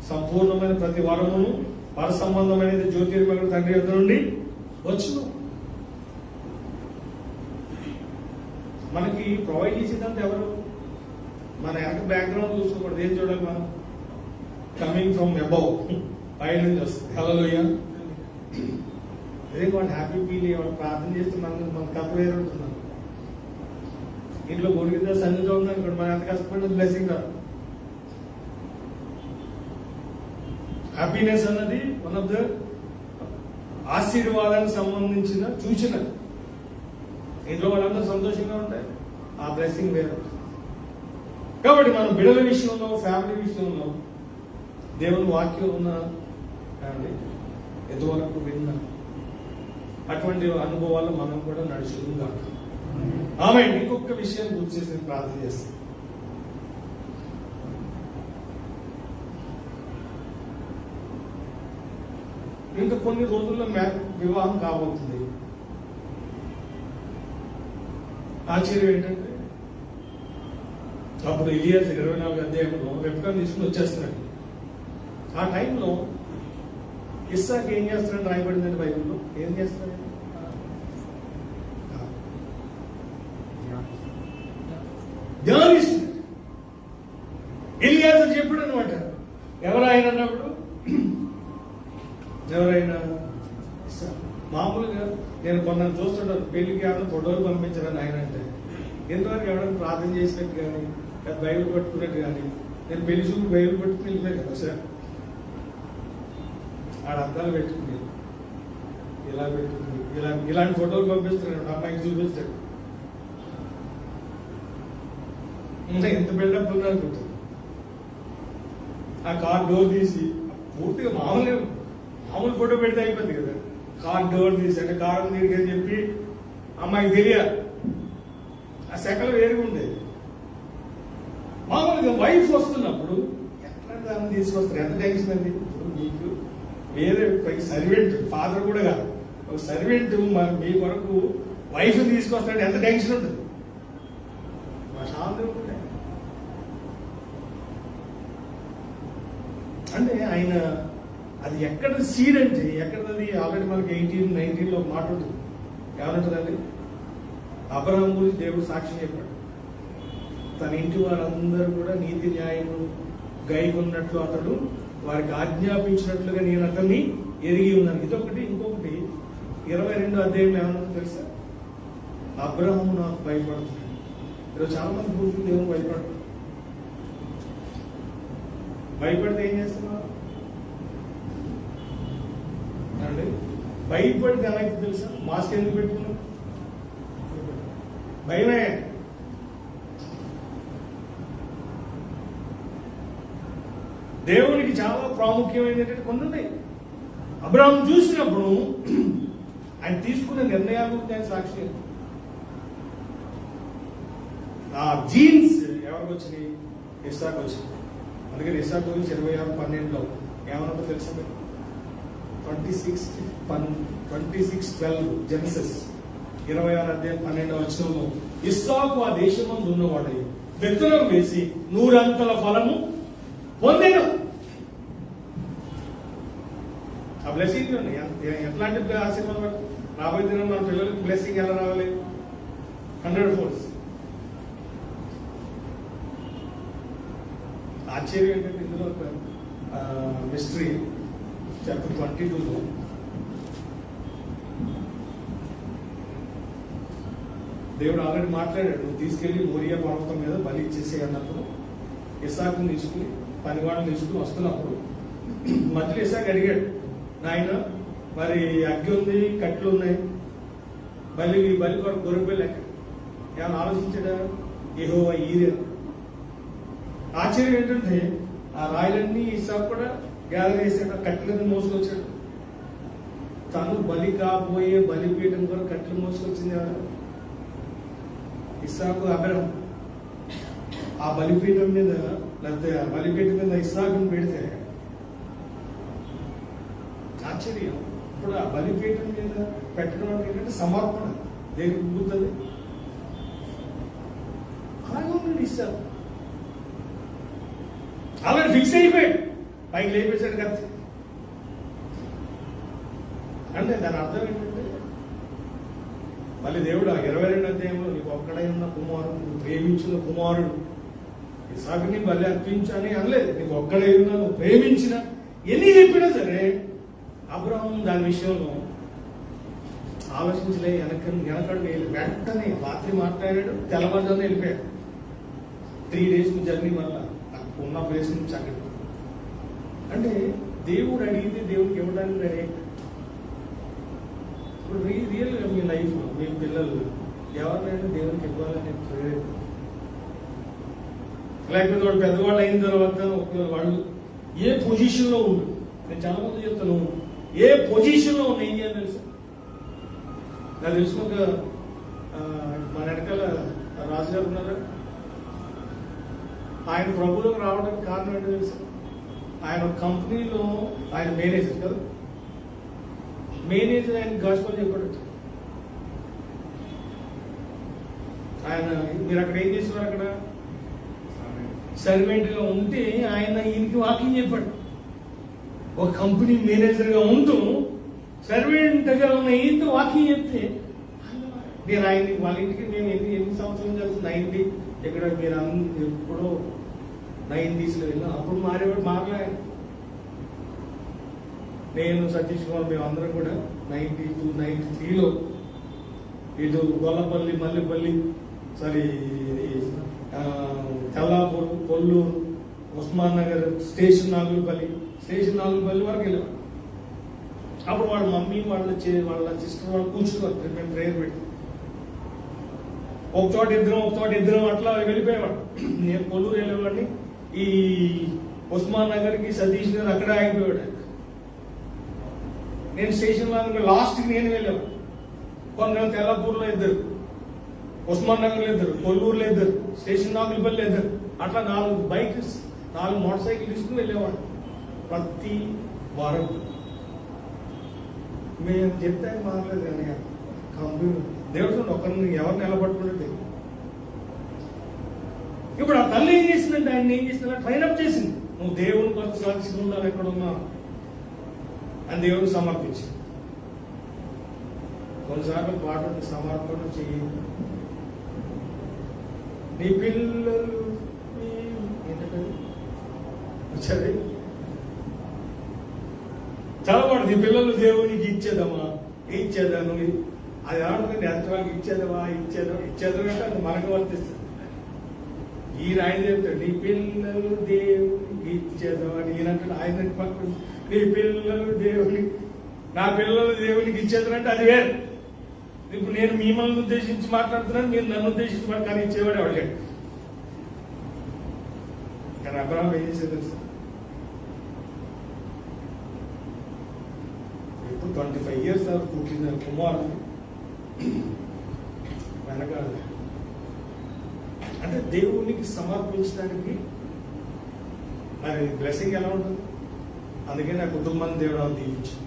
సంపూర్ణమైన ప్రతి వరమును, పర సంబంధమైనది జ్యోతిర్మయుడు తండ్రి యొద్ద నుండి వచ్చును. మనకి ప్రొవైడ్ చేసేదంతా ఎవరు? మన వెనక బ్యాక్గ్రౌండ్ చూసుకోకూడదు. ఏం చూడాలి మనం? కమింగ్ ఫ్రమ్ అబౌవ్, పై నుంచి వస్తుంది. హల్లెలూయా. అదే వాడు హ్యాపీ ఫీల్ అయ్యి వాడు ప్రార్థన చేస్తున్నాను, మన కథ వేరే ఉంటున్నాను. ఇంట్లో కొడుకుతో సన్నిధితో ఉందనుకోండి, మనం ఎంత కష్టపడిన బ్లెస్సింగ్ రాదు. హ్యాపీనెస్ అన్నది వన్ ఆఫ్ ద ఆశీర్వాదానికి సంబంధించిన సూచన. ఇంట్లో వాళ్ళందరూ సంతోషంగా ఉంటాయి, ఆ బ్లెస్సింగ్ వేరు. కాబట్టి మనం బిడ్డల విషయంలో, ఫ్యామిలీ విషయంలో దేవుని వాక్యం ఉన్న ఎంతవరకు విన్నా అటువంటి అనుభవాలు మనం కూడా నడుచుకుందాం. ఆమె ఇంకొక విషయం గుర్తు చేసి నేను ప్రార్థన చేస్తాను. ఇంకా కొన్ని రోజుల్లో వివాహం కాబోతుంది. ఆశ్చర్యం ఏంటంటే అప్పుడు ఇలియాస్ 24 అధ్యాయంలో రెబ్కాను తీసుకుని వచ్చేస్తున్నాడు. ఆ టైంలో ఇస్సాకు ఏం చేస్తున్నాడు రాయబడిందండి బైబిల్లో. ఏం చేస్తున్నాడు? ధ్యానిస్తున్నాడు. ఇలియాస్ చెప్పాడు అనమాట. ఎవరైనా అన్నప్పుడు ఎవరైనా మామూలుగా నేను కొందరు చూస్తుంటాను, పెళ్లికి ఎవరైనా ఫోటోలు పంపించారని ఆయన అంటే ఎంతవరకు ఎవరైనా ప్రార్థన చేసినట్టు కానీ బైబిల్ పట్టుకున్నట్టు కానీ, నేను పెళ్లి చూపు బైబిల్ పట్టుకుని వెళ్ళిపోయాను కదా సార్. ఆడ అద్దాలు పెట్టుకుని ఇలా పెట్టుకుని ఇలాంటి ఫోటోలు పంపిస్తున్నాడు, అమ్మాయికి చూపిస్తాడు. ఇంకా ఎంత బిల్డప్ ఉందనుకుంటుంది. ఆ కార్ డోర్ తీసి పూర్తిగా మామూలు ఫోటో పెడితే అయిపోయింది కదా. కార్ డోర్ తీసి అంటే కారు తీరిక అని చెప్పి అమ్మాయికి తెలియాలి. ఆ సెకలు వేరుగా ఉండేది. మామూలుగా వైఫ్ వస్తున్నప్పుడు ఎట్లా దాన్ని తీసుకొస్తారు, ఎంత టెన్షన్ అండి. ఇప్పుడు మీకు వేరే సర్వెంట్, ఫాదర్ కూడా కాదు, ఒక సర్వెంట్ మీ కొరకు వైఫ్ తీసుకొస్తాడు, ఎంత టెన్షన్ ఉంటుంది. మా శాంతం అంటే ఆయన అది ఎక్కడ సీడ్ అంటే ఎక్కడది. ఆల్రెడీ మనకి 18, 19 మాట ఉంటుంది. ఏమంటుందండి? అబ్రహాం గురించి దేవుడు సాక్ష్యం చెప్పాడు. తన ఇంటి వారందరూ కూడా నీతి న్యాయము గైకొన్నట్లు అతడు వారికి ఆజ్ఞాపించినట్లుగా నేను అతన్ని ఎరిగి ఉన్నాను. ఇదొకటి. ఇంకొకటి 22 అధ్యాయం ఏమన్నా తెలుసా? అబ్రహాము నాకు భయపడుతున్నాడు. ఈరోజు చాలా మంది పురుషులు దేవుని భయపడతారు. భయపడితే ఏం చేస్తున్నారు అండి? భయపడితే ఏమైతే తెలుసా? మాస్క్ ఎందుకు పెట్టుకున్నాం? భయమే. దేవునికి చాలా ప్రాముఖ్యమైనటువంటి కొన్ని ఉన్నాయి. అబ్రహాం చూసినప్పుడు ఆయన తీసుకున్న నిర్ణయాలు ఆయన సాక్షి. ఆ జీన్స్ ఎవరికి వచ్చినాయి? ఇస్సాకు వచ్చింది. అందుకని ఇస్సాకు గురించి 26:12 ఏమన్నా తెలుసా? 26:12 జెనసిస్ 26:12 ఇస్సాకు ఆ దేశమందు ఉన్నవాడు విత్తనం వేసి 100 అంతల ఫలము పొందేను. ఆ బ్లెస్సింగ్ ఎట్లాంటి ఆశీర్వాదం రాబోయే దినం మన పిల్లలకి బ్లెస్సింగ్ ఎలా రావాలి? 100 folds. ఆశ్చర్యం ఏంటంటే ఇందులో ఒక మిస్టరీ చాప్టర్ 22లో దేవుడు ఆల్రెడీ మాట్లాడాడు. నువ్వు తీసుకెళ్లి మోరియా పర్వతం మీద బలి ఇచ్చేసే అన్నప్పుడు ఇస్సాకుని తీసుకుని పనివాళ్ళని తీసుకుని వస్తున్నప్పుడు మధ్యలో ఇస్సాకు అడిగాడు, నాయన మరి అగ్గి ఉంది, కట్లు ఉన్నాయి, బలి కొరకు గొర్రెపిల్ల ఎక్కడ? ఏమైనా ఆలోచించాడా? యెహోవా ఈరే. ఆశ్చర్యం ఏంటంటే ఆ రాయలన్నీ ఇస్సాకు కూడా గ్యాదర్ చేశాడు, కట్లన్నీ మోసుకొచ్చాడు. తను బలి కాబోయే బలిపీఠం కూడా కట్లు మోసుకొచ్చింది ఎవరు? ఇస్సాకు, అబ్రహాం. ఆ బలిపీఠం మీద లేకపోతే ఆ బలిపీఠం మీద ఇస్సాకుని పెడితే ఆశ్చర్యం. ఇప్పుడు ఆ బలిపీఠం మీద పెట్టడం అంటే ఏంటంటే సమర్పణ. దేనికి కుదురుతుంది? అలాగే ఇస్సాకు ఆల్రెడీ ఫిక్స్ అయిపోయాడు, పైకి లేపేశాడు కదా. అంటే దాని అర్థం ఏంటంటే మళ్ళీ దేవుడు 22 అధ్యాయంలో నీకు ఒక్కడై ఉన్న కుమారుడు, నువ్వు ప్రేమించిన కుమారుడు ఇస్సాకుని బలి అర్పించని అనలేదు. నీకు ఒక్కడై ఉన్నా, నువ్వు ప్రేమించిన, ఎన్ని చెప్పినా సరే అబ్రహాం దాని విషయంలో ఆలోచించలే, వెనకడు వెంటనే రాత్రి మాట్లాడాడు, తెల్లవారుజామున వెళ్ళిపోయాడు. 3 days జర్నీ వల్ల ఉన్న ప్లేస్ నుంచి అక్కడికి. అంటే దేవుడు అడిగితే దేవుడికి ఇవ్వడానికి రెడీ. ఇప్పుడు రియల్గా మీ లైఫ్లో మీ పిల్లలు ఎవరినైనా దేవునికి ఇవ్వాలని ప్రేరేపణ, లేకపోతే వాళ్ళు పెద్దవాళ్ళు అయిన తర్వాత వాళ్ళు ఏ పొజిషన్లో ఉండు, నేను చాలా మంది చెప్తాను, ఏ పొజిషన్లో ఉన్న ఏం చేయాలి తెలుసు? నాకు తెలిసిన ఒక మన వెనకాల రాజుగారు ఉన్నారు, ఆయన ప్రభువులకు రావడానికి కారణం ఏంటో తెలుసు? ఆయన కంపెనీలో ఆయన మేనేజర్ కదా, మేనేజర్ ఆయన గాస్పెల్ చెప్పాడు. ఆయన మీరు అక్కడ ఏం చేస్తున్నారు, అక్కడ సర్వెంట్ గా ఉంటే ఆయన ఈయనకి వాకింగ్ చెప్పాడు. ఒక కంపెనీ మేనేజర్ గా ఉంటూ సర్వెంట్ గా ఉన్న ఈయనతో వాకింగ్ చెప్తే నేను ఆయన వాళ్ళ ఇంటికి మేము ఎన్ని సంవత్సరం కలిసి 90 ఇక్కడ మీరు ఎప్పుడో 90s లో వెళ్ళాం. అప్పుడు మారేవాడు మారలే. నేను సతీష్ కుమార్ మేము అందరం కూడా 92, 93లో ఇటు గొల్లపల్లి, మల్లిపల్లి, సారీ తెల్లాపూర్, కొల్లూరు, ఉస్మాన్ నగర్, స్టేషన్ నాగులపల్లి వరకు వెళ్ళాం. అప్పుడు వాళ్ళ మమ్మీ వాళ్ళ సిస్టర్ వాళ్ళు కూర్చున్నారు, మేము ప్రేయర్ పెట్టి ఒక చోట ఇద్దరం అట్లా వెళ్ళిపోయేవాడు. నేను కొల్లూరు వెళ్ళేవాడిని, ఈ ఉస్మాన్ నగర్కి సతీష్ నగర్ అక్కడ ఆగిపోయాడు. నేను స్టేషన్ లాస్ట్కి నేను వెళ్ళేవాడు. కొందరు తెల్లాపూర్లో ఇద్దరు, ఉస్మాన్ నగర్లో ఇద్దరు, కొల్లూరులో ఇద్దరు, స్టేషన్ నాగులపల్లి ఇద్దరు, అట్లా 4 మోటార్ సైకిల్ తీసుకుని వెళ్ళేవాడు ప్రతి వారం. మేము చెప్తే మారలేదు కానీ కంప్యూటర్ దేవుడు ఒకరిని ఎవరిని నిలబట్టుకుంటే. ఇప్పుడు ఆ తల్లి ఏం చేసిందంటే ఆయన ఏం చేసిందంటే ట్రైనప్ చేసింది, నువ్వు దేవుని కొరకు సాక్షిగా ఉండాలి ఎక్కడ ఉన్నా అని దేవుడిని సమర్పించింది. కొన్నిసార్లు పాట సమర్పణ చెయ్యి, నీ పిల్లలు ఏంటంటే వచ్చారు చాలా పాడు, నీ పిల్లలు దేవునికి ఇచ్చేదమ్మా నువ్వు అది ఏమంటుంది, ఎంతవరకు ఇచ్చేదవా అంటే అది మనకు వర్తిస్తుంది. ఈ రాయి చెప్తాడు నీ పిల్లలు దేవునికి ఇచ్చేదవా, నేనంటాడు ఆయన పక్కన నీ పిల్లలు నా పిల్లలు దేవునికి ఇచ్చేదంటే అది వేరు. ఇప్పుడు నేను మిమ్మల్ని ఉద్దేశించి మాట్లాడుతున్నాను, మీరు నన్ను ఉద్దేశించి కానీ ఇచ్చేవాడు ఎవరికాడు. కానీ అబ్రహాం ఏం చేసేది తెలుసు, ఇప్పుడు 25 years దాకా పుట్టిన కుమారుడు వెనకాల అంటే దేవునికి సమర్పించడానికి మరి బ్లెస్సింగ్ ఎలా ఉంటుంది. అందుకే నా కుటుంబాన్ని దేవుడు దీవించాడు.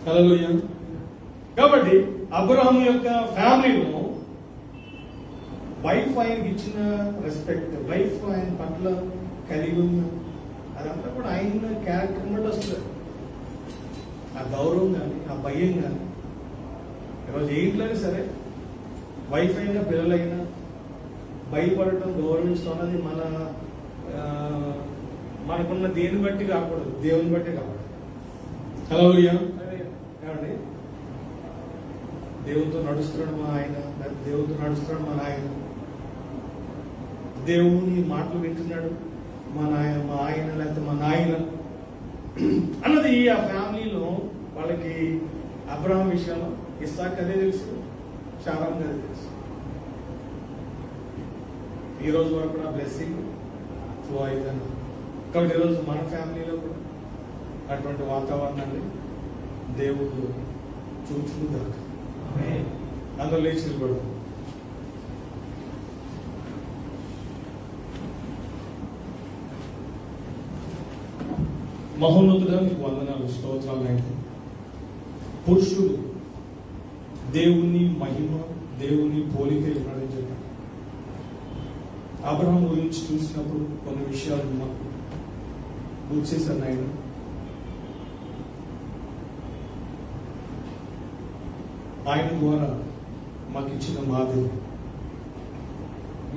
హల్లెలూయా. కాబట్టి అబ్రహాము యొక్క ఫ్యామిలీలో వైఫ్ ఆయనకి ఇచ్చిన రెస్పెక్ట్, వైఫ్ ఆయన పట్ల కలిగి ఉన్న అదంతా కూడా ఆయన క్యారెక్టర్ బట్టి వస్తుంది. ఆ గౌరవం కానీ ఆ భయం కానీ ఈరోజు ఏంట్లోనే సరే వైఫ్ అయినా పిల్లలైనా భయపడటం, గౌరవించడం అన్నది మనకున్న దేని బట్టి కాకూడదు, దేవుని బట్టి కాకూడదు. హల్లెలూయా. ఏమండి, దేవునితో నడుస్తున్నాడు మా ఆయన, దేవునితో నడుస్తున్నాడు మా నాయన, దేవుని మాటలు వింటున్నాడు మా ఆయన లేకపోతే మా నాయన అన్నది ఆ ఫ్యామిలీలో వాళ్ళకి అబ్రహాం విషయంలో ఇస్సాక్ అదే తెలుసు, శారాంగ్ అదే తెలుసు. ఈ రోజు వరకు కూడా బ్లెస్సింగ్ ఫ్లో అవుతాను. కాబట్టి ఈరోజు మన ఫ్యామిలీలో కూడా అటువంటి వాతావరణాన్ని దేవుడు చూచుకుందాం. అందరూ లేచి నిలబడదాం. మహోన్నతుడా మీకు వందనాలు, స్తోత్రాలు. అయితే పురుషుడు దేవుని మహిమ, దేవుని పోలిక ఇవ్వడని చెప్పాడు. అబ్రహాం గురించి చూసినప్పుడు కొన్ని విషయాలు మాకు గుర్తు చేశాను ఆయన. ఆయన ద్వారా మాకు ఇచ్చిన మాదిరి,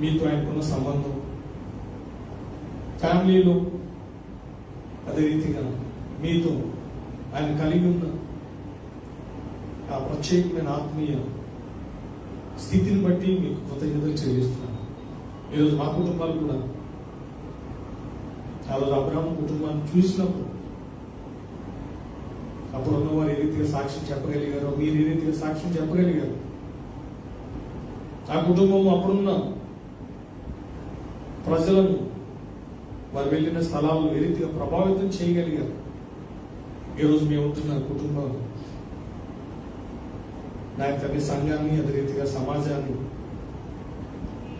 మీతో ఆయనకున్న సంబంధం, ఫ్యామిలీలో అదే రీతిగా మీతో ఆయన కలిగి ఉన్న ఆ ప్రత్యేకమైన ఆత్మీయ స్థితిని బట్టి మీకు కృతజ్ఞతలు చెల్లిస్తున్నాను. ఈరోజు మా కుటుంబాలు కూడా ఆ రోజు అబ్రహాం కుటుంబాన్ని చూసినప్పుడు అప్పుడు ఉన్నవారు ఏ రీతిగా సాక్ష్యం చెప్పగలిగారో మీరు ఏ రీతిగా సాక్ష్యం చెప్పగలిగారు. ఆ కుటుంబం అప్పుడున్న ప్రజలను వారు వెళ్ళిన స్థలాలను ఏ రీతిగా ప్రభావితం చేయగలిగారు. ఈరోజు మేము ఉంటున్న కుటుంబం నా తండ్రి సంఘాన్ని, అదే రీతిగా సమాజాన్ని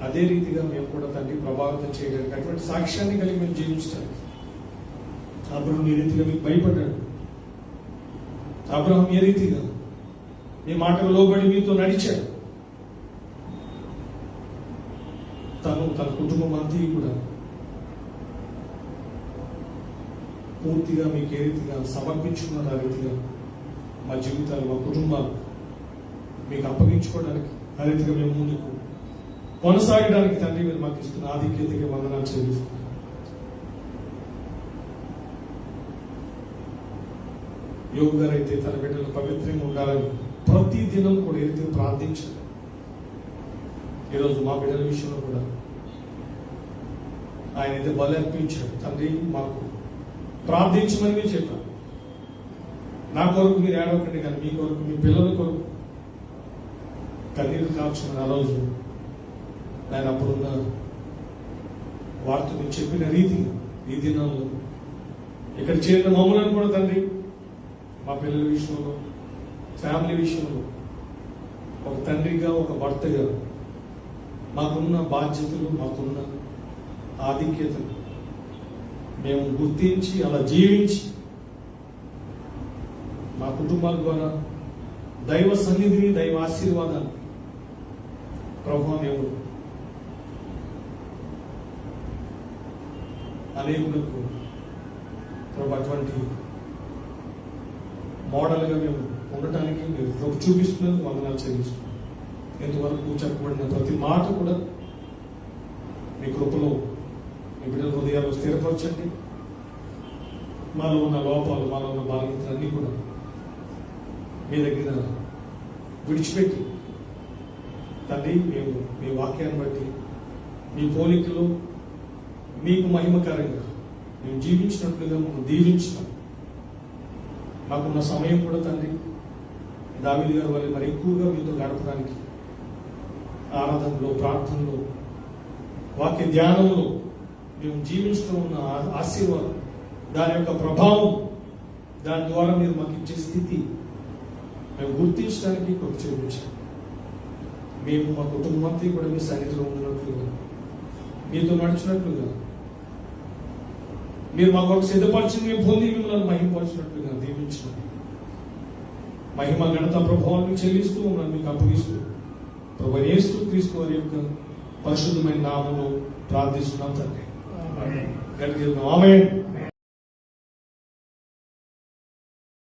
అదే రీతిగా మేము కూడా తండ్రి ప్రభావితం చేయడానికి అటువంటి సాక్ష్యాన్ని కలిగి మేము జీవించాలి. అబ్రహాం ఏ రీతిగా మీకు భయపడ్డాడు, అబ్రహాం ఏ రీతిగా మీ మాటకు లోబడి మీతో నడిచాడు, తన కుటుంబం అంతా కూడా పూర్తిగా మీకు ఏ రీతిగా సమర్పించుకున్నారు. ఆ రీతిగా మా జీవితాలు, మా కుటుంబాలు మీకు అప్పగించుకోవడానికి, ఆ రీతిగా మేము ముందుకు కొనసాగడానికి తండ్రి మీరు మాకు ఇస్తున్న ఆధిక్యతకి వందనాలు చెల్లిస్తున్నాం. యోగు గారు అయితే తన బిడ్డలు పవిత్రంగా ఉండాలని ప్రతి దినం కూడా ఏ రీతిగా ప్రార్థించారు. ఈరోజు మా బిడ్డల విషయంలో కూడా ఆయన అయితే బలి అర్పించాడు. తండ్రి మాకు ప్రార్థించమని మీరు చెప్పారు. నా కొరకు మీరు ఏడవకండి, కానీ మీ కొరకు, మీ పిల్లల కొరకు కన్నీరు కాల్చమని ఆ రోజు ఆయన అప్పుడున్న వార్త మీరు చెప్పిన రీతిగా ఈ దినాల్లో ఇక్కడ చేరిన మమ్మలను కూడా తండ్రి మా పిల్లల విషయంలో, ఫ్యామిలీ విషయంలో ఒక తండ్రిగా, ఒక భర్తగా మాకున్న బాధ్యతలు, మాకున్న ఆధిక్యతలు మేము గుర్తించి అలా జీవించి మా కుటుంబాల ద్వారా దైవ సన్నిధిని, దైవ ఆశీర్వాదాన్ని ప్రభువా మేము అనేకులకు ప్రభు అటువంటి మోడల్గా మేము ఉండటానికి మీరు ప్రభు చూపిస్తున్నందుకు వందనాలు చెల్లిస్తున్నాం. ఇంతవరకు చెప్పబడిన ప్రతి మాట కూడా మీ కృపలో మీ బిడ్డల హృదయాలు స్థిరపరచండి. మాలో ఉన్న లోపాలు, మాలో ఉన్న బలహీనతలన్నీ కూడా మీ దగ్గర విడిచిపెట్టి తండ్రి మేము మీ వాక్యాన్ని బట్టి మీ పోలికలో మీకు మహిమకరంగా మేము జీవించినట్లుగా మనం దీవించినాం. మాకున్న సమయం కూడా తండ్రి దావీదు గారి వల్ల మరి ఎక్కువగా మీతో గడపడానికి ఆరాధనలో, ప్రార్థనలో, వాక్య ధ్యానంలో మేము జీవించడం ఉన్న ఆశీర్వాదం, దాని యొక్క ప్రభావం, దాని ద్వారా మీరు మాకు ఇచ్చే స్థితి మేము గుర్తించడానికి కొంచెం చూపించాం. మేము మా కుటుంబం అంతా కూడా మీ సన్నిధిలో ఉండినట్లుగా, మీతో నడిచినట్లుగా, మీరు మా కొరకు సిద్ధపరిచింది మేము పొంది మిమ్మల్ని మహిమపరిచినట్లుగా దీవించిన మహిమ, ఘనత, ప్రభావాన్ని చెల్లిస్తూ ఉన్నాను, మీకు అప్పగిస్తూ ప్రభు యేసు క్రీస్తు వారి యొక్క పరిశుద్ధమైన నామములో ప్రార్థిస్తున్నాం తండ్రి. ఆమేన్.